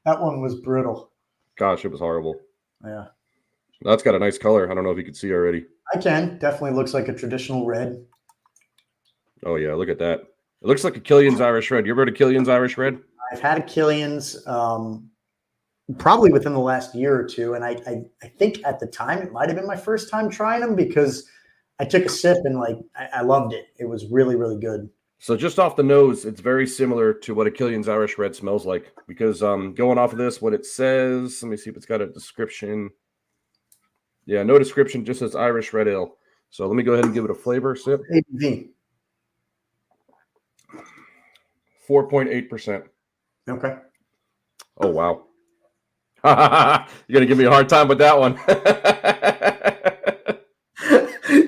That one was brutal. Gosh, it was horrible. Yeah. That's got a nice color. I don't know if you can see already. I can. Definitely looks like a traditional red. Oh, yeah. Look at that. It looks like a Killian's Irish Red. You ever heard of Killian's Irish Red? I've had a Killian's probably within the last year or two. And I think at the time it might have been my first time trying them because I took a sip and I loved it. It was really, really good. So just off the nose, it's very similar to what a Killian's Irish Red smells like because going off of this, what it says, let me see if it's got a description. Yeah, no description, just says Irish Red Ale. So let me go ahead and give it a flavor sip. ABV. 4.8%. Okay. Oh, wow. You're going to give me a hard time with that one.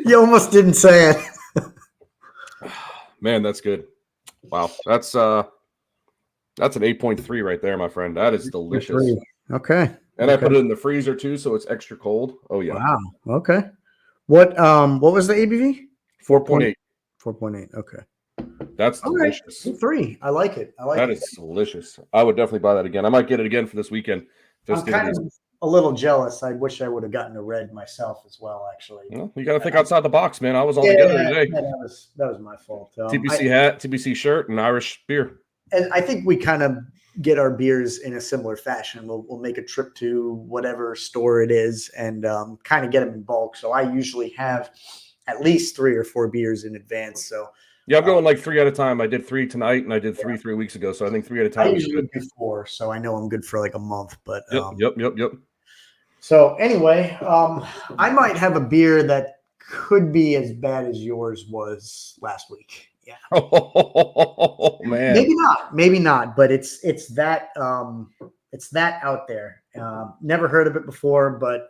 You almost didn't say it. Man, that's good. Wow. That's an 8.3 right there, my friend. That is delicious. Okay. And I put it in the freezer too, so it's extra cold. Oh yeah. Wow. Okay. What was the ABV? 4.8. 4.8. Okay. That's delicious. Right. 3. I like it. That is delicious. I would definitely buy that again. I might get it again for this weekend. I'm kind of a little jealous. I wish I would have gotten a red myself as well, actually. Well, you got to think outside the box, man. I was all together today. Yeah, that was my fault. TPC hat, TPC shirt, and Irish beer. And I think we kind of get our beers in a similar fashion. We'll make a trip to whatever store it is and kind of get them in bulk. So I usually have at least 3 or 4 beers in advance. So yeah, I'm going like 3 at a time. I did 3 tonight, and I did 3 weeks ago. So I think 3 at a time. I usually do 4, so I know I'm good for like a month. But yep. So anyway, I might have a beer that could be as bad as yours was last week. Yeah. Oh man. Maybe not. But it's that out there. Never heard of it before, but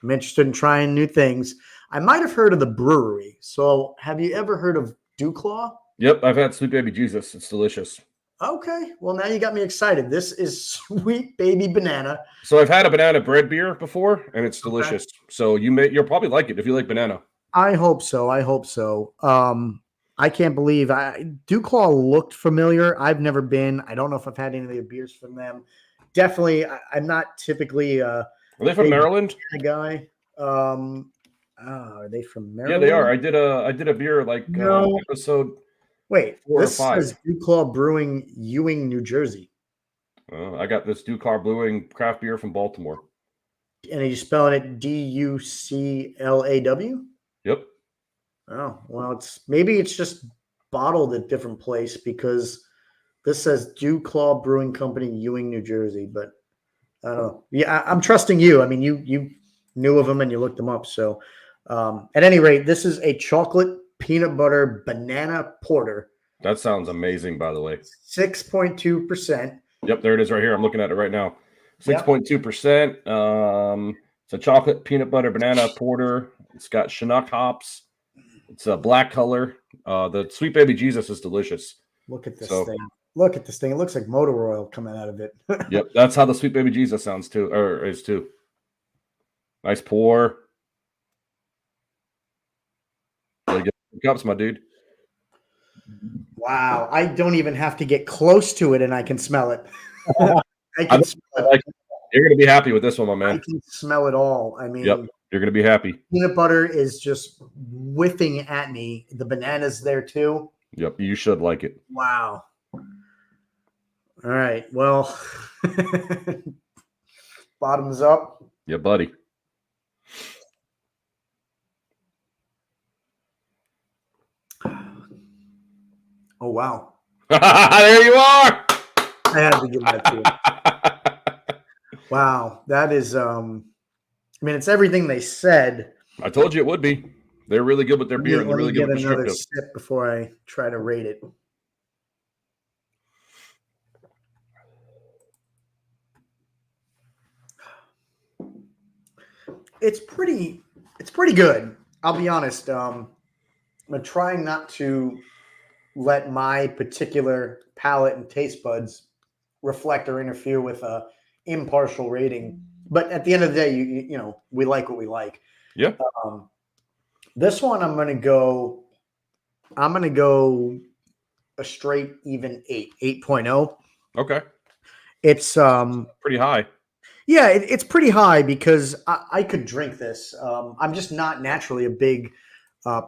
I'm interested in trying new things. I might have heard of the brewery. So have you ever heard of Dewclaw? Yep, I've had Sweet Baby Jesus. It's delicious. Okay. Well, now you got me excited. This is Sweet Baby Banana. So I've had a banana bread beer before, and it's delicious. Okay. So you'll probably like it if you like banana. I hope so. I can't believe Dewclaw looked familiar. I've never been. I don't know if I've had any of the beers from them. Definitely, I'm not typically Are they from Maryland? Guy. Are they from Maryland? Yeah, they are. I did a beer episode. Wait, 4 this or 5. says Dewclaw Brewing, Ewing, New Jersey. I got this Ducar Brewing craft beer from Baltimore. And are you spelling it Duclaw? Yep. Oh, well, maybe it's just bottled at different place because this says Dew Claw Brewing Company, Ewing, New Jersey. But I don't know. Yeah, I'm trusting you. I mean, you knew of them and you looked them up. So, at any rate, this is a chocolate peanut butter banana porter, That sounds amazing, by the way. 6.2%. Yep, there it is right here. I'm looking at it right now. 6.2%. It's a chocolate peanut butter banana porter. It's got Chinook hops. It's a black color. The Sweet Baby Jesus is delicious. Look at this thing. Look at this thing. It looks like motor oil coming out of it. Yep, that's how the Sweet Baby Jesus sounds too, or is too. Nice pour. Really good cups, my dude. Wow, I don't even have to get close to it, and I can smell it. I can smell it. You're gonna be happy with this one, my I man. can smell it all. I mean, Yep, you're gonna be happy. peanut butter is just whiffing at me. The banana's there too. Yep, you should like it. Wow. All right. Well, bottoms up. Yeah, buddy. Oh wow. There you are. I had to give that to you. Wow, that is. I mean, it's everything they said. I told you it would be. They're really good with their beer, and they're really good with another prescriptive. sip before I try to rate it. It's pretty good. I'll be honest. I'm trying not to let my particular palate and taste buds reflect or interfere with a impartial rating. But at the end of the day, you know, we like what we like. Yeah. This one, I'm gonna go a straight even 8.0. Okay. It's Pretty high. yeah, it's pretty high because I could drink this. I'm just not naturally a big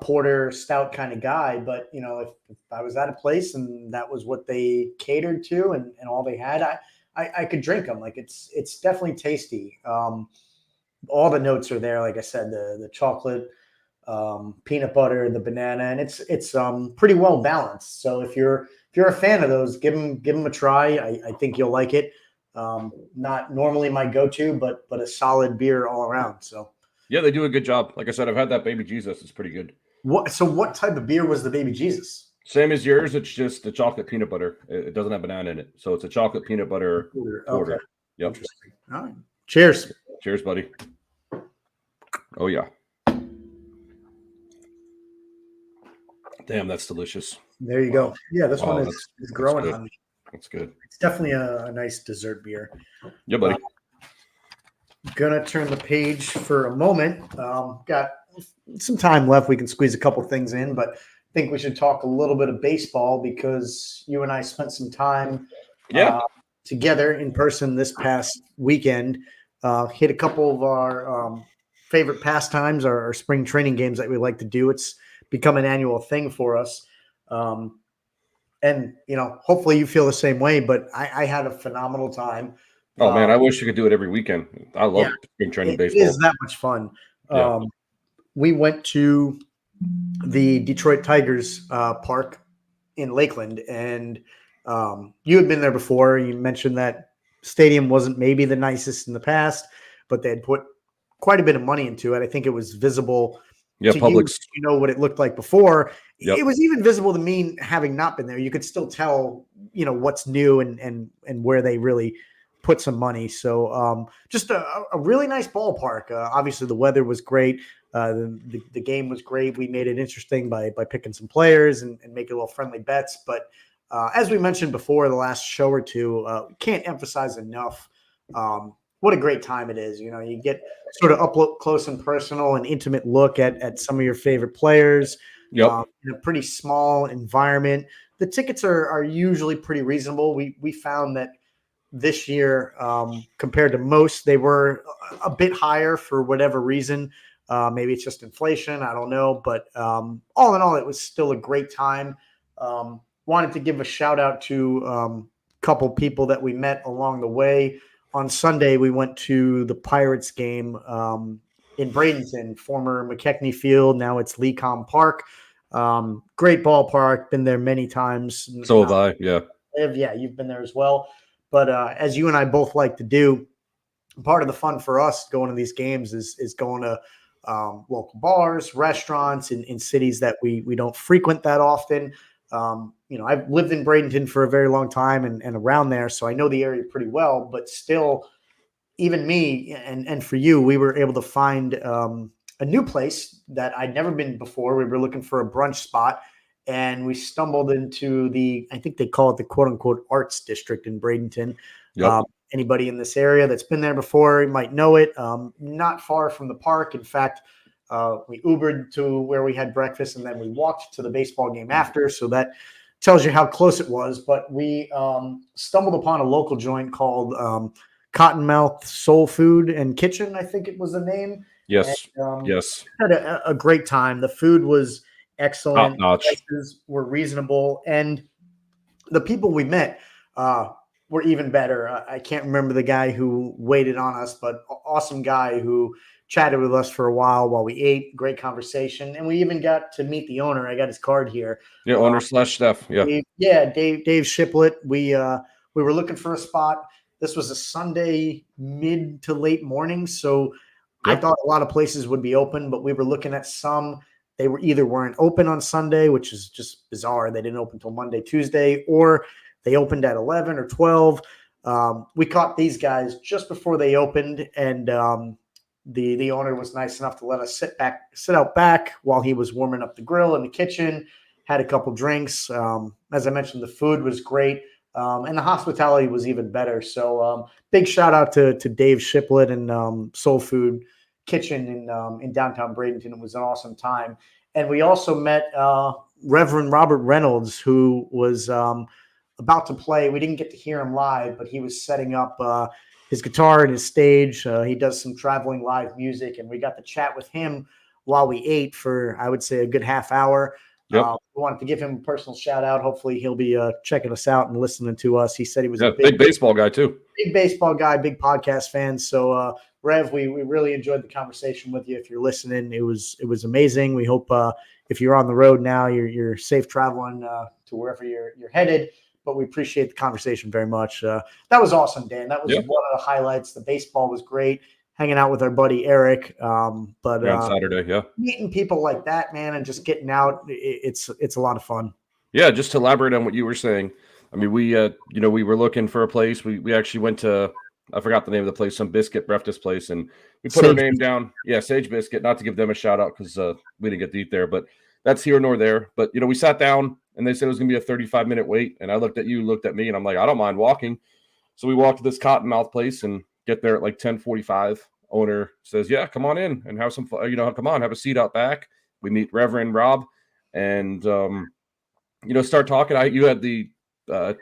porter stout kind of guy, but you know, if I was at a place and that was what they catered to and all they had, I could drink them. Like it's definitely tasty. All the notes are there. Like I said, the chocolate, peanut butter, the banana, and it's pretty well balanced. So if you're a fan of those, give them a try. I think you'll like it. Not normally my go-to, but a solid beer all around. So Yeah, they do a good job. Like I said, I've had that Baby Jesus. It's pretty good. what type of beer was the Baby Jesus? Same as yours. It's just the chocolate peanut butter. It doesn't have banana in it, so it's a chocolate peanut butter porter. Okay. Yep. Interesting. All right. Cheers. Cheers, buddy. Oh yeah. Damn, that's delicious. There you go. Yeah, this Wow, one that's is growing good. on me. That's good. It's definitely a nice dessert beer. Yeah, buddy. Gonna turn the page for a moment. Got some time left. We can squeeze a couple things in, but I think we should talk a little bit of baseball because you and I spent some time together in person this past weekend. Hit a couple of our favorite pastimes, our spring training games that we like to do. It's become an annual thing for us. And, you know, hopefully you feel the same way, but I had a phenomenal time. Oh man, I wish you could do it every weekend. I love spring training baseball. It is that much fun. Yeah. We went to the Detroit Tigers park in Lakeland, and you had been there before. You mentioned that stadium wasn't maybe the nicest in the past, but they had put quite a bit of money into it. I think it was visible. Yeah, to Publix. you know what it looked like before. Yep. It was even visible to me having not been there. You could still tell, you know, what's new and where they really put some money. So just a really nice ballpark. Obviously the weather was great. The game was great. We made it interesting by picking some players and making little friendly bets. But as we mentioned before, the last show or two, can't emphasize enough what a great time it is. You know, you get sort of up close and personal and intimate look at some of your favorite players. Yep. In a pretty small environment. The tickets are usually pretty reasonable. We found that this year, compared to most, they were a bit higher for whatever reason. Maybe it's just inflation. I don't know. But all in all, it was still a great time. Wanted to give a shout out to couple people that we met along the way. On Sunday, we went to the Pirates game in Bradenton, former McKechnie Field. Now it's Lecom Park. Great ballpark. Been there many times. So have I. Yeah. Yeah, you've been there as well. But as you and I both like to do, part of the fun for us going to these games is going to local bars, restaurants in cities that we don't frequent that often. I've lived in Bradenton for a very long time and around there, so I know the area pretty well. But still, even me and for you, we were able to find a new place that I'd never been before. We were looking for a brunch spot, and we stumbled into I think they call it the quote unquote arts district in Bradenton. Yep. Anybody in this area that's been there before, you might know it. Not far from the park. In fact, we Ubered to where we had breakfast, and then we walked to the baseball game after. So that tells you how close it was. But we stumbled upon a local joint called Cottonmouth Soul Food and Kitchen, I think it was the name. Yes. And, Yes. had a great time. The food was excellent. Top-notch. Prices were reasonable, and the people we met were even better. I can't remember the guy who waited on us, but awesome guy who chatted with us for a while we ate. Great conversation, and we even got to meet the owner. I got his card here. Yeah, owner / chef. Yeah. Dave Shiplett. We were looking for a spot. This was a Sunday mid to late morning, so Yep. I thought a lot of places would be open, but we were looking at some. They weren't open on Sunday, which is just bizarre. They didn't open until Monday, Tuesday, or they opened at 11 or 12. We caught these guys just before they opened, and the owner was nice enough to let us sit out back while he was warming up the grill in the kitchen. Had a couple drinks. As I mentioned, the food was great, and the hospitality was even better. So big shout out to Dave Shiplett and Soul Food Kitchen in downtown Bradenton. It was an awesome time. And we also met Reverend Robert Reynolds, who was about to play. We didn't get to hear him live, but he was setting up his guitar and his stage. He does some traveling live music, and we got to chat with him while we ate for, I would say, a good half hour. Yep. We wanted to give him a personal shout out. Hopefully he'll be checking us out and listening to us. He said he was a big baseball guy too. Big baseball guy, big podcast fan. So Rev, we really enjoyed the conversation with you. If you're listening, it was amazing. We hope if you're on the road now, you're safe traveling to wherever you're headed. But we appreciate the conversation very much. That was awesome, Dan. That was one of the highlights. The baseball was great. Hanging out with our buddy Eric. On Saturday, meeting people like that, man, and just getting out, it's a lot of fun. Yeah, just to elaborate on what you were saying. I mean, we were looking for a place. We actually went to, I forgot the name of the place, some biscuit breakfast place, and we put our name down. Yeah, Sage Biscuit. Not to give them a shout out because we didn't get to eat there, but that's here nor there. But we sat down and they said it was going to be a 35-minute wait, and I looked at you, looked at me, and I'm like, I don't mind walking. So we walked to this Cottonmouth place and get there at like 10:45. Owner says, "Yeah, come on in and have some fun. Come on, have a seat out back." We meet Reverend Rob, and start talking. You had the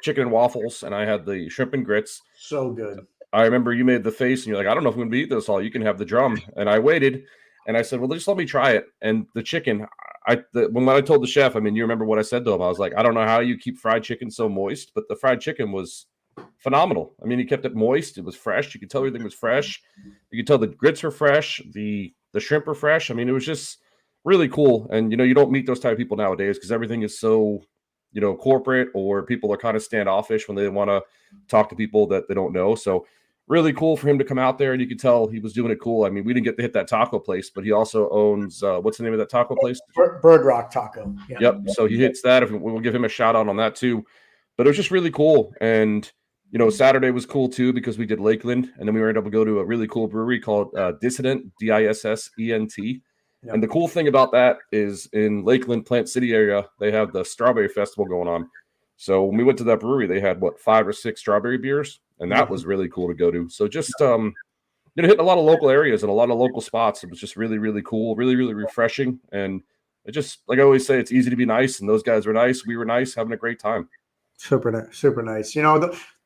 chicken and waffles, and I had the shrimp and grits. So good. I remember you made the face, and you're like, "I don't know if I'm going to eat this all. You can have the drum." And I waited, and I said, "Well, just let me try it." And the chicken, when I told the chef, I mean, you remember what I said to him? I was like, "I don't know how you keep fried chicken so moist, but the fried chicken was phenomenal." I mean, he kept it moist. It was fresh. You could tell everything was fresh. You could tell the grits were fresh. The shrimp were fresh. I mean, it was just really cool. And, you don't meet those type of people nowadays because everything is so, corporate, or people are kind of standoffish when they want to talk to people that they don't know. So really cool for him to come out there, and you could tell he was doing it cool. I mean, we didn't get to hit that taco place, but he also owns, what's the name of that taco place? Bird Rock Taco. Yeah. Yep. So he hits that. We'll give him a shout out on that too. But it was just really cool. And Saturday was cool too because we did Lakeland, and then we were able to go to a really cool brewery called Dissent, Dissent. Yep. And the cool thing about that is in Lakeland, Plant City area, they have the Strawberry Festival going on. So when we went to that brewery, they had 5 or 6 strawberry beers, and that was really cool to go to. So just hitting a lot of local areas and a lot of local spots. It was just really, really cool, really, really refreshing. And it just, like I always say, it's easy to be nice, and those guys were nice. We were nice, having a great time. Super nice.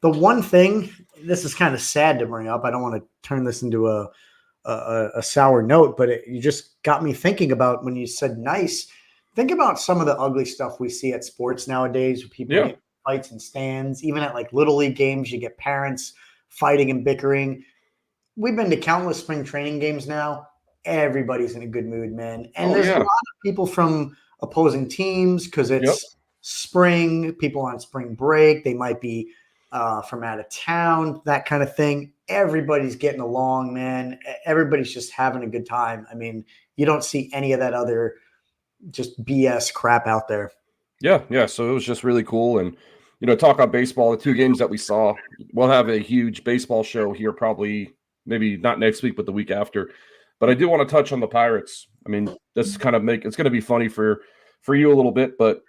The one thing, this is kind of sad to bring up. I don't want to turn this into a sour note, but you just got me thinking about when you said nice. Think about some of the ugly stuff we see at sports nowadays. People getting fights in stands. Even at like little league games, you get parents fighting and bickering. We've been to countless spring training games now. Everybody's in a good mood, man. And there's a lot of people from opposing teams because it's spring, people on spring break. They might be from out of town, that kind of thing. Everybody's getting along, man. Everybody's just having a good time. I mean, you don't see any of that other just BS crap out there. Yeah. So it was just really cool. And, talk about baseball, the 2 games that we saw, we'll have a huge baseball show here probably maybe not next week, but the week after. But I do want to touch on the Pirates. I mean, this kind of it's going to be funny for you a little bit, but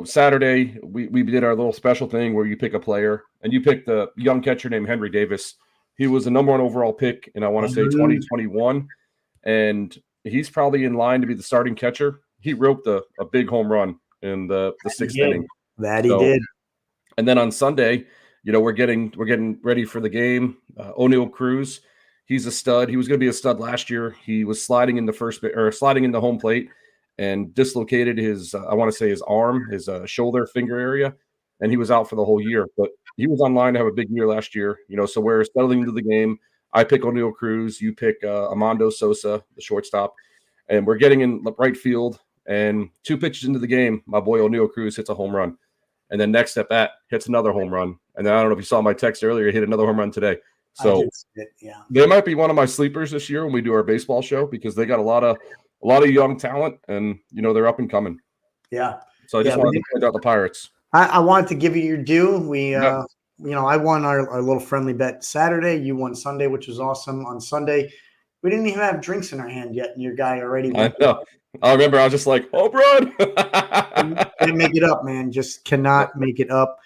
Saturday we did our little special thing where you pick a player, and you picked a young catcher named Henry Davis. He was the number 1 overall pick in, I want to say, 2021, and he's probably in line to be the starting catcher. He roped a big home run in the 6th inning. That he did. And then on Sunday, we're getting ready for the game. O'Neal Cruz, he's a stud. He was going to be a stud last year. He was sliding into home plate and dislocated his, I want to say his arm, his shoulder finger area, and he was out for the whole year. But he was on line to have a big year last year. So we're settling into the game. I pick O'Neal Cruz. You pick Armando Sosa, the shortstop, and we're getting in right field. And 2 pitches into the game, my boy O'Neal Cruz hits a home run. And then next at bat, hits another home run. And then I don't know if you saw my text earlier, he hit another home run today. So they might be one of my sleepers this year when we do our baseball show because they got a lot of young talent and, they're up and coming. Yeah. So I just wanted to point out the Pirates. I wanted to give you your due. We, I won our little friendly bet Saturday. You won Sunday, which was awesome. On Sunday, we didn't even have drinks in our hand yet, and your guy already won. I know. I remember I was just like, oh, bro. Can't make it up, man. Just cannot make it up.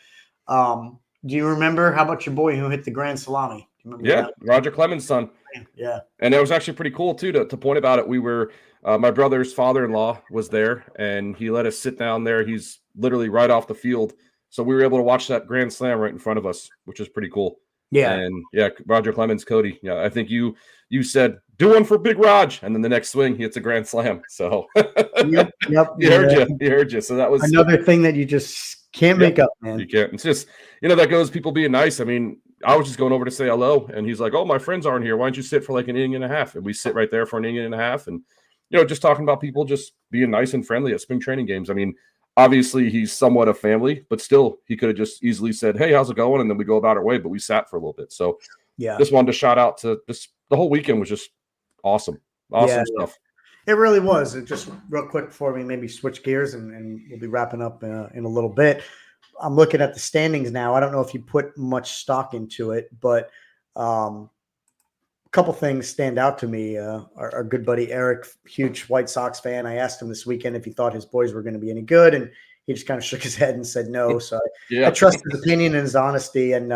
Do you remember? How about your boy who hit the grand salami? Do you remember that? Roger Clemens' son. Yeah. And it was actually pretty cool, too, to point about it. We were my brother's father-in-law was there, and he let us sit down there. He's literally right off the field. So we were able to watch that grand slam right in front of us, which is pretty cool. Yeah. And, Roger Clemens, Cody. Yeah, I think you said, do one for Big Raj. And then the next swing, he hits a grand slam. So Yep. He heard you. So that was another thing that you just can't make up, man. You can't. It's just, that goes people being nice. I mean, I was just going over to say hello, and he's like, oh, my friends aren't here. Why don't you sit for like an inning and a half? And we sit right there for an inning and a half. And, just talking about people just being nice and friendly at spring training games. I mean, obviously he's somewhat a family, but still he could have just easily said, hey, how's it going? And then we go about our way, but we sat for a little bit. So just wanted to shout out to this. The whole weekend was just awesome. Awesome stuff. It really was. Just real quick before we maybe switch gears and we'll be wrapping up in a little bit. I'm looking at the standings now. I don't know if you put much stock into it, but a couple things stand out to me. Our good buddy Eric, huge White Sox fan. I asked him this weekend if he thought his boys were going to be any good, and he just kind of shook his head and said no. So I trust his opinion and his honesty. And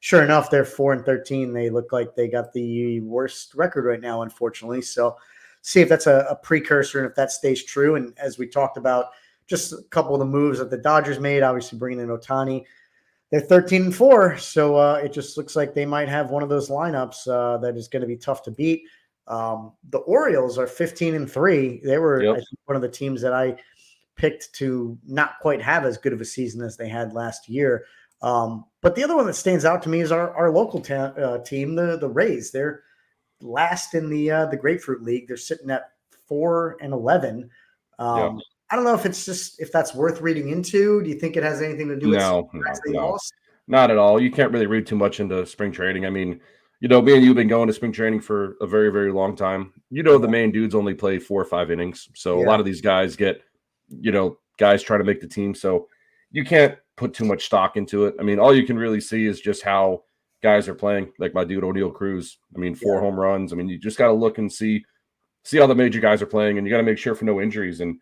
sure enough, they're 4-13. They look like they got the worst record right now, unfortunately. So see if that's a precursor and if that stays true. And as we talked about, just a couple of the moves that the Dodgers made, obviously bringing in Ohtani. They're 13-4, so it just looks like they might have one of those lineups that is going to be tough to beat. The Orioles are 15-3. They were I think, one of the teams that I picked to not quite have as good of a season as they had last year. But the other one that stands out to me is our local team, the Rays. They're last in the Grapefruit League. They're sitting at 4-11. I don't know if that's worth reading into. Do you think it has anything to do with no, not at all. You can't really read too much into spring training. I mean, me and you have been going to spring training for a very, very long time. The main dudes only play 4 or 5 innings. So a lot of these guys get, guys trying to make the team. So you can't put too much stock into it. I mean, all you can really see is just how guys are playing. Like my dude, O'Neal Cruz. I mean, 4 home runs. I mean, you just got to look and see how the major guys are playing, and you got to make sure for no injuries. And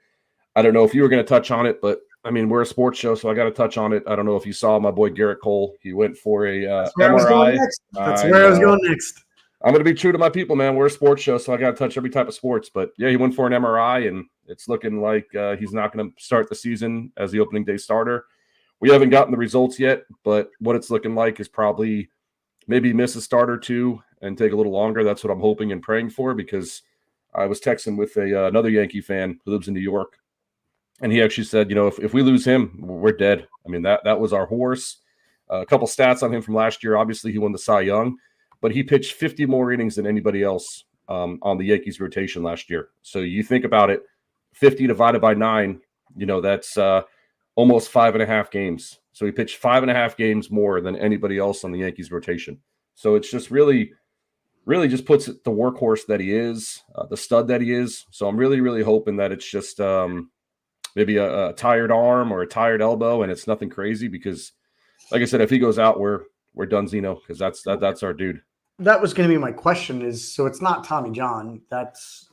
I don't know if you were going to touch on it, but I mean, we're a sports show, so I got to touch on it. I don't know if you saw my boy Garrett Cole. He went for a MRI. That's where I was going next. I'm going to be true to my people, man. We're a sports show, so I got to touch every type of sports. But yeah, he went for an MRI, and it's looking like he's not going to start the season as the opening day starter. We haven't gotten the results yet, but what it's looking like is probably maybe miss a start or two and take a little longer. That's what I'm hoping and praying for, because I was texting with another Yankee fan who lives in New York. And he actually said, if we lose him, we're dead. I mean, that was our horse. A couple stats on him from last year. Obviously, he won the Cy Young, but he pitched 50 more innings than anybody else on the Yankees rotation last year. So you think about it, 50 divided by 9, that's almost 5.5 games. So he pitched 5.5 games more than anybody else on the Yankees rotation. So it's just really just puts it the workhorse that he is, the stud that he is. So I'm really, really hoping that it's just maybe a tired arm or a tired elbow and it's nothing crazy because, like I said, if he goes out, we're done, Zeno, because that's our dude. That was going to be my question. So it's not Tommy John.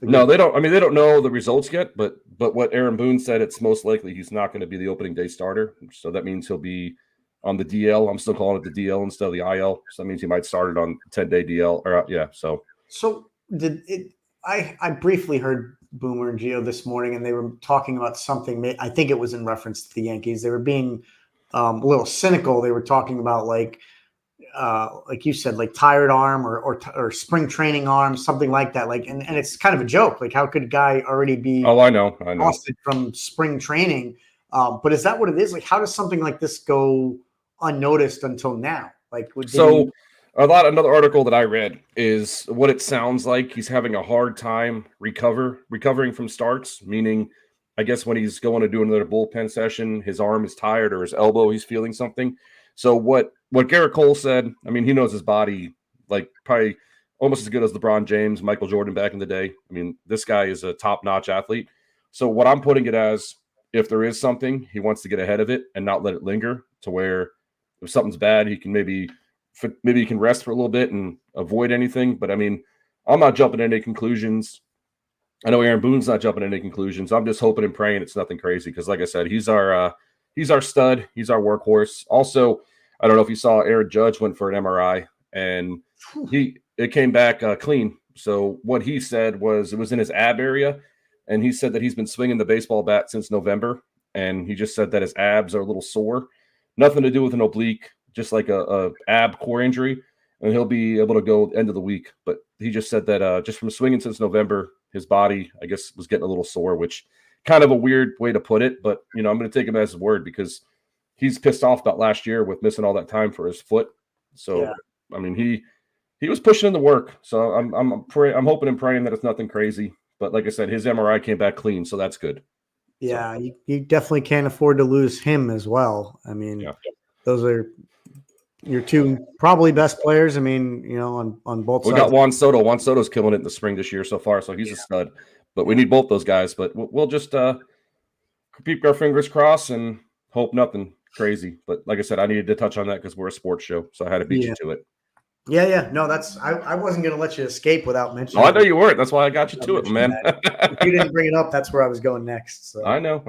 No, they don't. I mean, they don't know the results yet, but what Aaron Boone said, it's most likely he's not going to be the opening day starter. So that means he'll be on the DL. I'm still calling it the DL instead of the IL. So that means he might start it on 10-day DL. Or So I briefly heard Boomer and Gio this morning, and they were talking about something. I think it was in reference to the Yankees. They were being a little cynical. They were talking about like you said, like tired arm or spring training arm, something like that. Like, and it's kind of a joke. Like, how could a guy already be? Oh, I know. Exhausted from spring training? But is that what it is? Like, how does something like this go unnoticed until now? Like, another article that I read is what it sounds like. He's having a hard time recovering from starts, meaning, I guess when he's going to do another bullpen session, his arm is tired or his elbow, he's feeling something. So what Garrett Cole said, I mean, he knows his body like probably almost as good as LeBron James, Michael Jordan back in the day. I mean, this guy is a top-notch athlete. So what I'm putting it as, if there is something, he wants to get ahead of it and not let it linger to where if something's bad, he can maybe he can rest for a little bit and avoid anything. But I mean, I'm not jumping to any conclusions. I know Aaron Boone's not jumping to any conclusions. I'm just hoping and praying it's nothing crazy because, like I said, he's our stud. He's our workhorse. Also, I don't know if you saw Aaron Judge went for an MRI and it came back clean. So what he said was it was in his ab area, and he said that he's been swinging the baseball bat since November, and he just said that his abs are a little sore. Nothing to do with an oblique, just like a ab core injury, and he'll be able to go end of the week. But he just said that just from swinging since November, his body, I guess, was getting a little sore, which kind of a weird way to put it. But, I'm going to take him as his word because he's pissed off about last year with missing all that time for his foot. So, yeah. I mean, he was pushing in the work. So I'm hoping and praying that it's nothing crazy. But like I said, his MRI came back clean, so that's good. Yeah, so. You definitely can't afford to lose him as well. I mean, Those are your two probably best players. I mean, on both sides. We got Juan Soto. Juan Soto's killing it in the spring this year so far, so he's a stud. But we need both those guys. But we'll just keep our fingers crossed and hope nothing crazy. But like I said, I needed to touch on that because we're a sports show, so I had to beat you to it. Yeah. No, I wasn't going to let you escape without mentioning. Oh, I know you weren't. That's why I got you to it, man. If you didn't bring it up, that's where I was going next. So. I know.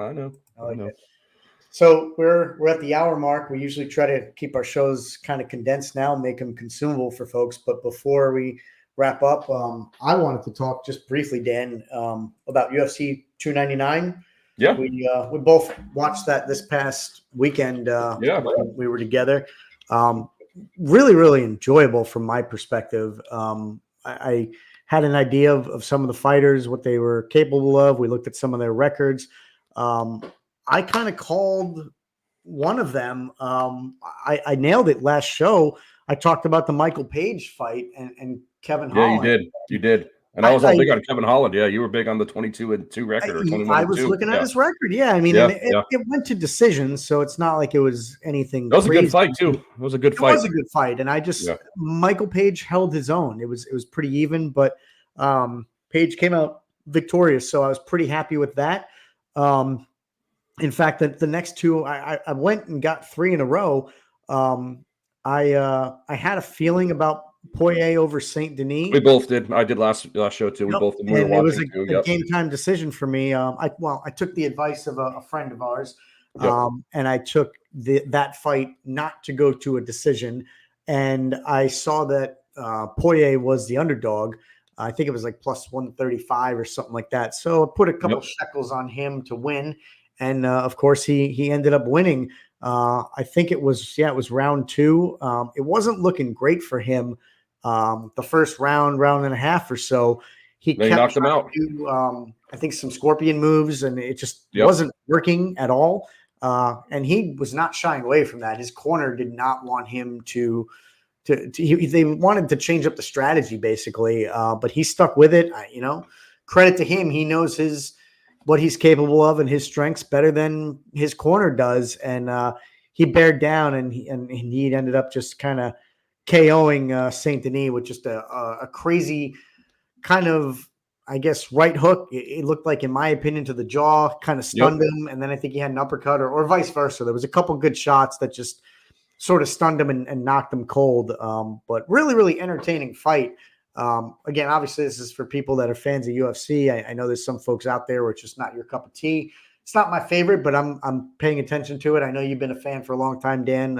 It. So we're at the hour mark. We usually try to keep our shows kind of condensed now, make them consumable for folks. But before we wrap up, I wanted to talk just briefly, Dan, about UFC 299. Yeah, we both watched that this past weekend. When we were together. Really, really enjoyable from my perspective. I had an idea of some of the fighters, what they were capable of. We looked at some of their records. I kind of called one of them. I nailed it last show. I talked about the Michael Page fight and Kevin Holland. Yeah, you did. And I was all big on Kevin Holland. Yeah, you were big on the 22-2 record. Or 21-2. I was looking at his record. Yeah, I mean, it went to decisions, so it's not like it was anything. That was a good fight too. It was a good fight. It was a good fight, and Michael Page held his own. It was pretty even, but Page came out victorious, so I was pretty happy with that. In fact, the next two, I went and got 3 in a row. I had a feeling about Poirier over Saint Denis. We both did. I did last show too. We both did. It was a game time decision for me. I took the advice of a friend of ours, and I took that fight not to go to a decision. And I saw that Poirier was the underdog. I think it was like plus 135 or something like that. So I put a couple shekels on him to win. And of course, he ended up winning. I think it was round 2. It wasn't looking great for him. The first round and a half or so, He They kept knocked him trying out. to do, I think, some scorpion moves, and it just Yep. wasn't working at all. And he was not shying away from that. His corner did not want him to they wanted to change up the strategy basically, but he stuck with it. Credit to him. He knows what he's capable of and his strengths better than his corner does. And he bared down, and he ended up just kind of KOing Saint Denis with just a crazy kind of, I guess, right hook. It looked like, in my opinion, to the jaw, kind of stunned him. And then I think he had an uppercut or vice versa. There was a couple good shots that just sort of stunned him and knocked him cold. But really, really entertaining fight. Again, obviously, this is for people that are fans of UFC. I know there's some folks out there where it's just not your cup of tea. It's not my favorite, but I'm paying attention to it. I know you've been a fan for a long time, Dan.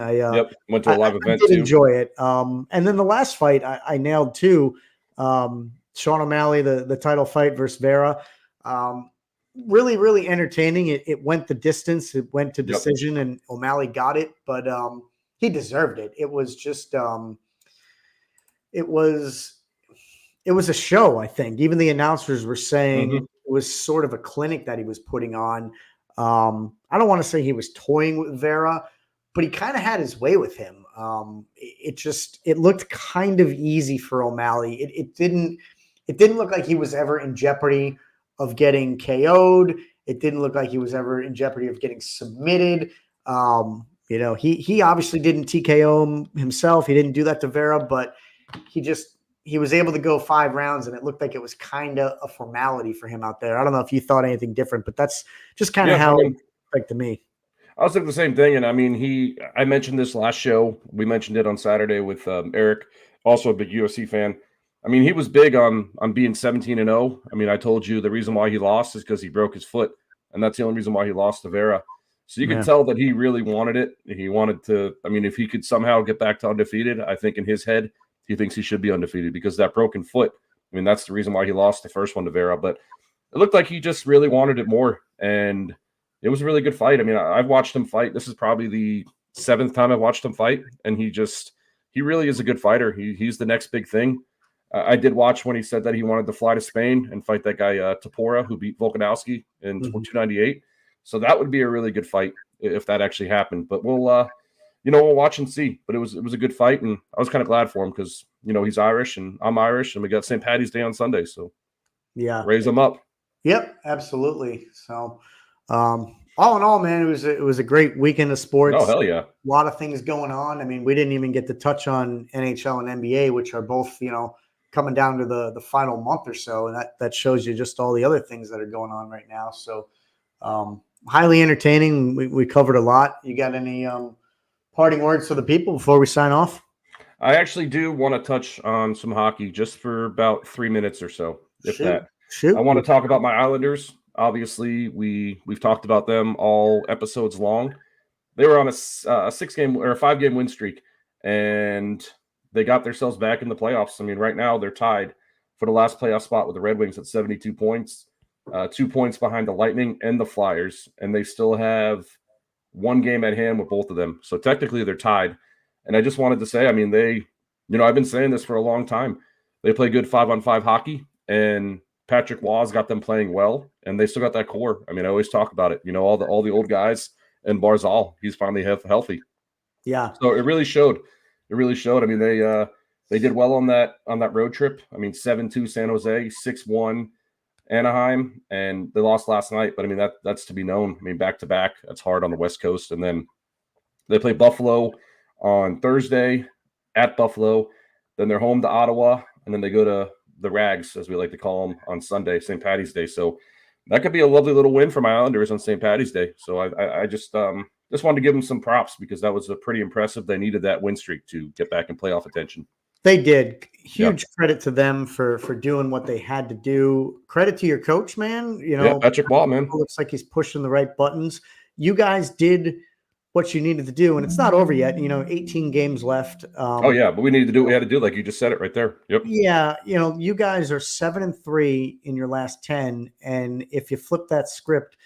Went to a live event I did too. enjoy it. And then the last fight I nailed too. Sean O'Malley, the title fight versus Vera. Really, really entertaining. It went the distance. It went to decision, and O'Malley got it, but he deserved it. It was just it was a show, I think. Even the announcers were saying it was sort of a clinic that he was putting on. I don't want to say he was toying with Vera, but he kind of had his way with him. It looked kind of easy for O'Malley. It didn't look like he was ever in jeopardy of getting KO'd. It didn't look like he was ever in jeopardy of getting submitted. He obviously didn't TKO himself. He didn't do that to Vera, but he was able to go 5 rounds, and it looked like it was kind of a formality for him out there. I don't know if you thought anything different, but that's just kind of how it looked like to me. I was thinking the same thing. And I mean, I mentioned this last show. We mentioned it on Saturday with Eric, also a big UFC fan. I mean, he was big on being 17-0. I mean, I told you the reason why he lost is because he broke his foot, and that's the only reason why he lost to Vera. So you could tell that he really wanted it. He wanted to, I mean, if he could somehow get back to undefeated, I think in his head, he thinks he should be undefeated because that broken foot, I mean, that's the reason why he lost the first one to Vera. But it looked like he just really wanted it more, and it was a really good fight. I mean, I've watched him fight. This is probably the 7th time I've watched him fight, and he really is a good fighter. He's the next big thing. I did watch when he said that he wanted to fly to Spain and fight that guy Tapora, who beat Volkanovski in 298. So that would be a really good fight if that actually happened. But we'll watch and see. But it was a good fight, and I was kind of glad for him because he's Irish and I'm Irish, and we got St. Paddy's Day on Sunday, so raise them up. Yep, absolutely. So all in all, man, it was a great weekend of sports. Oh, hell yeah. A lot of things going on. I mean, we didn't even get to touch on NHL and NBA, which are both, coming down to the final month or so. And that shows you just all the other things that are going on right now. So highly entertaining. We covered a lot. You got any parting words for the people before we sign off? I actually do want to touch on some hockey just for about 3 minutes or so, if that. Shoot. I want to talk about my Islanders. Obviously, we've talked about them all episodes long. They were on a 6-game or a 5-game win streak, and they got themselves back in the playoffs. I mean, right now they're tied for the last playoff spot with the Red Wings at 72 points, 2 points behind the Lightning and the Flyers, and they still have 1 game at hand with both of them. So technically they're tied. And I just wanted to say, I mean, I've been saying this for a long time. They play good 5-on-5 hockey, and Patrick Waugh's got them playing well, and they still got that core. I mean, I always talk about it. All the old guys, and Barzal, he's finally healthy. Yeah. So it really showed. It really showed. I mean, they did well on that road trip. I mean, 7-2 San Jose, 6-1 Anaheim, and they lost last night. But I mean, that's to be known. I mean, back to back, that's hard on the West Coast. And then they play Buffalo on Thursday at Buffalo. Then they're home to Ottawa, and then they go to the Rags, as we like to call them, on Sunday, St. Paddy's Day. So that could be a lovely little win for my Islanders on St. Paddy's Day. So I just wanted to give them some props because that was a pretty impressive. They needed that win streak to get back in playoff attention. They did. Huge credit to them for doing what they had to do. Credit to your coach, man. Patrick Waugh, man. Looks like he's pushing the right buttons. You guys did what you needed to do, and it's not over yet. 18 games left. But we needed to do what we had to do, like you just said it right there. Yep. Yeah, you guys are 7-3 in your last 10, and if you flip that script,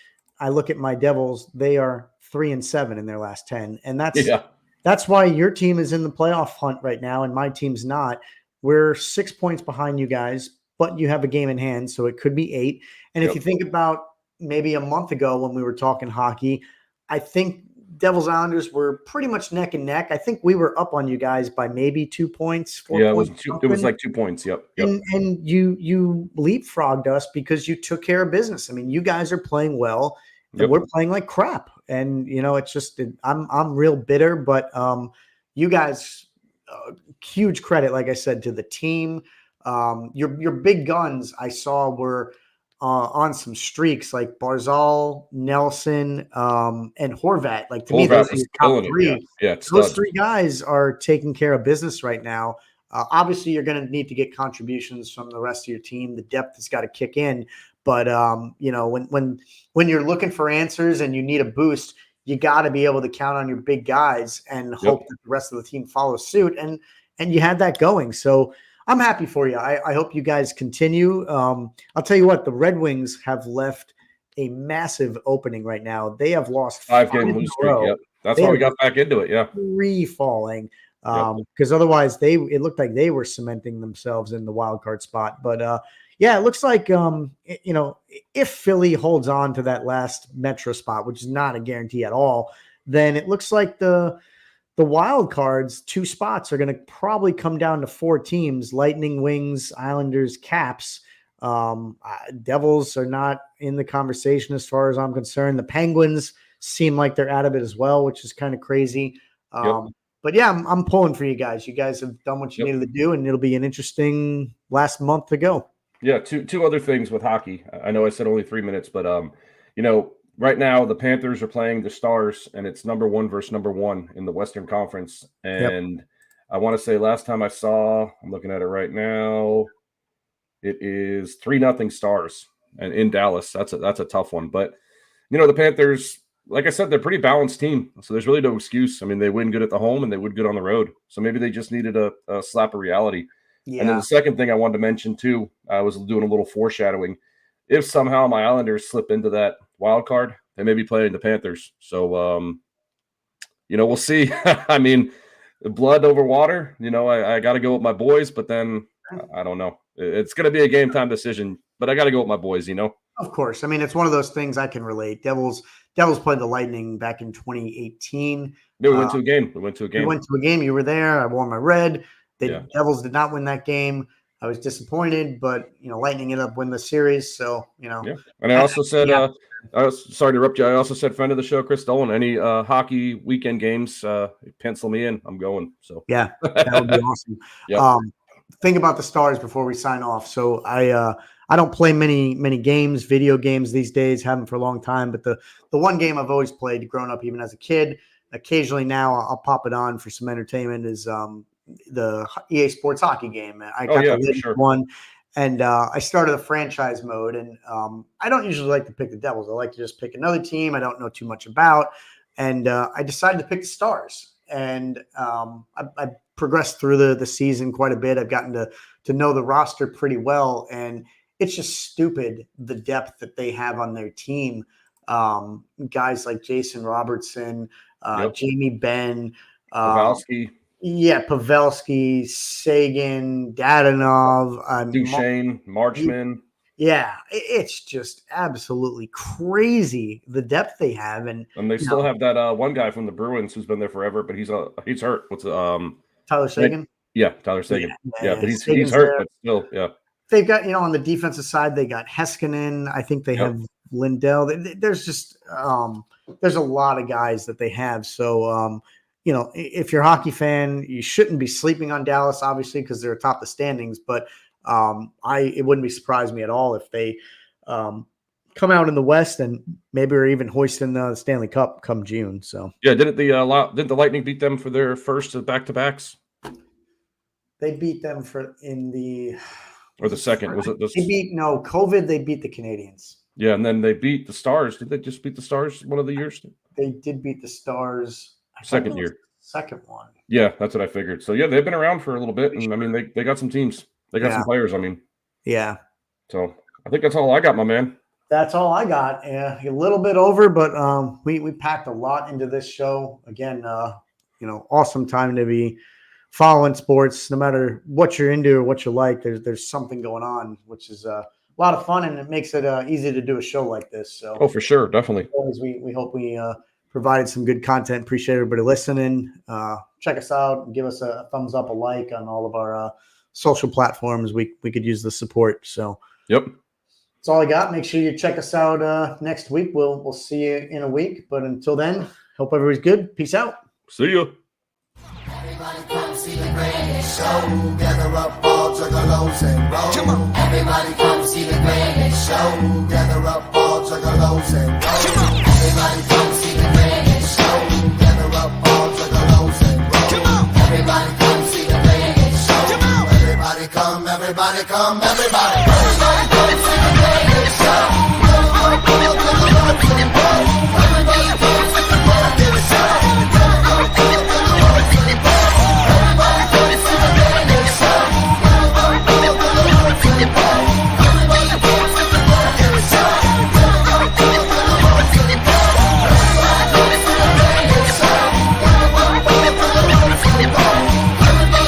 I look at my Devils; they are 3-7 in their last 10, and that's why your team is in the playoff hunt right now, and my team's not. We're 6 points behind you guys, but you have a game in hand, so it could be 8. And if Yep. you think about maybe a month ago when we were talking hockey, I think Devils Islanders were pretty much neck and neck. I think we were up on you guys by maybe 2 points, 4 Yeah, it was points. it was something. like 2 points. Yep. Yep. And you leapfrogged us because you took care of business. I mean, you guys are playing well, and Yep. we're playing like crap. And it's just I'm real bitter, but you guys, huge credit, like I said, to the team. Your big guns I saw were on some streaks like Barzal, Nelson, and Horvat. Like to me, those Horvat are was your top killing it. Yeah. 3. Yeah. Those Studs. 3 guys are taking care of business right now. Obviously, you're going to need to get contributions from the rest of your team. The depth has got to kick in. But when you're looking for answers and you need a boost, you got to be able to count on your big guys and hope that the rest of the team follows suit. And you had that going. So I'm happy for you. I hope you guys continue. I'll tell you what, the Red Wings have left a massive opening right now. They have lost 5 5 game in lose a streak. row. Yep. That's They why we are got back into it. Yeah. free falling because otherwise it looked like they were cementing themselves in the wild card spot. But yeah, it looks like if Philly holds on to that last Metro spot, which is not a guarantee at all, then it looks like the wild cards 2 spots are going to probably come down to 4 teams: Lightning, Wings, Islanders, Caps. Devils are not in the conversation as far as I'm concerned. The Penguins seem like they're out of it as well, which is kind of crazy. But yeah, I'm pulling for you guys. You guys have done what you needed to do, and it'll be an interesting last month to go. Yeah, two other things with hockey. I know I said only 3 minutes, but right now the Panthers are playing the Stars, and it's number 1 versus number 1 in the Western Conference. And I want to say last time I saw, I'm looking at it right now, it is 3-0 Stars, and in Dallas. That's a tough one. But the Panthers, like I said, they're a pretty balanced team, so there's really no excuse. I mean, they win good at the home and they win good on the road. So maybe they just needed a slap of reality. Yeah. And then the second thing I wanted to mention too, I was doing a little foreshadowing. If somehow my Islanders slip into that wild card, they may be playing the Panthers. So, we'll see. I mean, blood over water. I got to go with my boys, but then I don't know. It's going to be a game time decision, but I got to go with my boys. Of course. I mean, it's one of those things I can relate. Devils played the Lightning back in 2018. Yeah, we went to a game. You were there. I wore my red. The Devils did not win that game. I was disappointed, but Lightning ended up winning the series. So Yeah. And I also said, I was sorry to interrupt you. I also said, friend of the show, Chris Dolan. Any hockey weekend games, pencil me in. I'm going. So yeah, that would be awesome. Think about the Stars before we sign off. So I don't play many games, video games these days. Haven't for a long time. But the one game I've always played, growing up, even as a kid. Occasionally now I'll pop it on for some entertainment. Is the EA Sports hockey game. I got the latest one, and I started the franchise mode. And I don't usually like to pick the Devils. I like to just pick another team I don't know too much about. And I decided to pick the Stars. And I progressed through the season quite a bit. I've gotten to know the roster pretty well, and it's just stupid the depth that they have on their team. Guys like Jason Robertson, Jamie Benn, Pavelski. Pavelski, Sagan, Dadonov, Duchesne, Marchman. Yeah, it's just absolutely crazy the depth they have, and they still have that one guy from the Bruins who's been there forever, but he's hurt. What's Tyler Sagan? Yeah, Tyler Sagan. Yeah, but he's hurt, but still, yeah. They've got on the defensive side, they got Heiskanen. I think they have Lindell. There's just there's a lot of guys that they have. So if you're a hockey fan, you shouldn't be sleeping on Dallas, obviously, because they're atop the standings. But it wouldn't be surprised me at all if they come out in the West and maybe are even hoisting the Stanley Cup come June. So didn't the Lightning beat them for their first back-to-backs? They beat them or the second. Was it COVID? They beat the Canadiens. Yeah, and then they beat the Stars. Did they just beat the Stars one of the years? They did beat the Stars. Second year. Second one. Yeah, that's what I figured. So, yeah, they've been around for a little bit. And, I mean, they got some teams. They got some players, I mean. Yeah. So, I think that's all I got, my man. That's all I got. Yeah, a little bit over, but we packed a lot into this show. Again, awesome time to be following sports, no matter what you're into or what you like, there's something going on, which is a lot of fun, and it makes it easy to do a show like this. So, Oh, for sure, definitely. always we hope we provided some good content. Appreciate everybody listening. Check us out and give us a thumbs up, a like on all of our social platforms. We could use the support. So Yep. that's all I got. Make sure you check us out next week. We'll see you in a week. But until then, hope everybody's good. Peace out. See ya. Everybody come see the greatest show. Gather up all juggalos and roll. Come on. Everybody come see the greatest show. Gather up all juggalos and roll. Come on. Everybody come see the greatest show. Gather up all juggalos and roll. Come on. Everybody come see the greatest show. Come on. Everybody come, everybody come, everybody.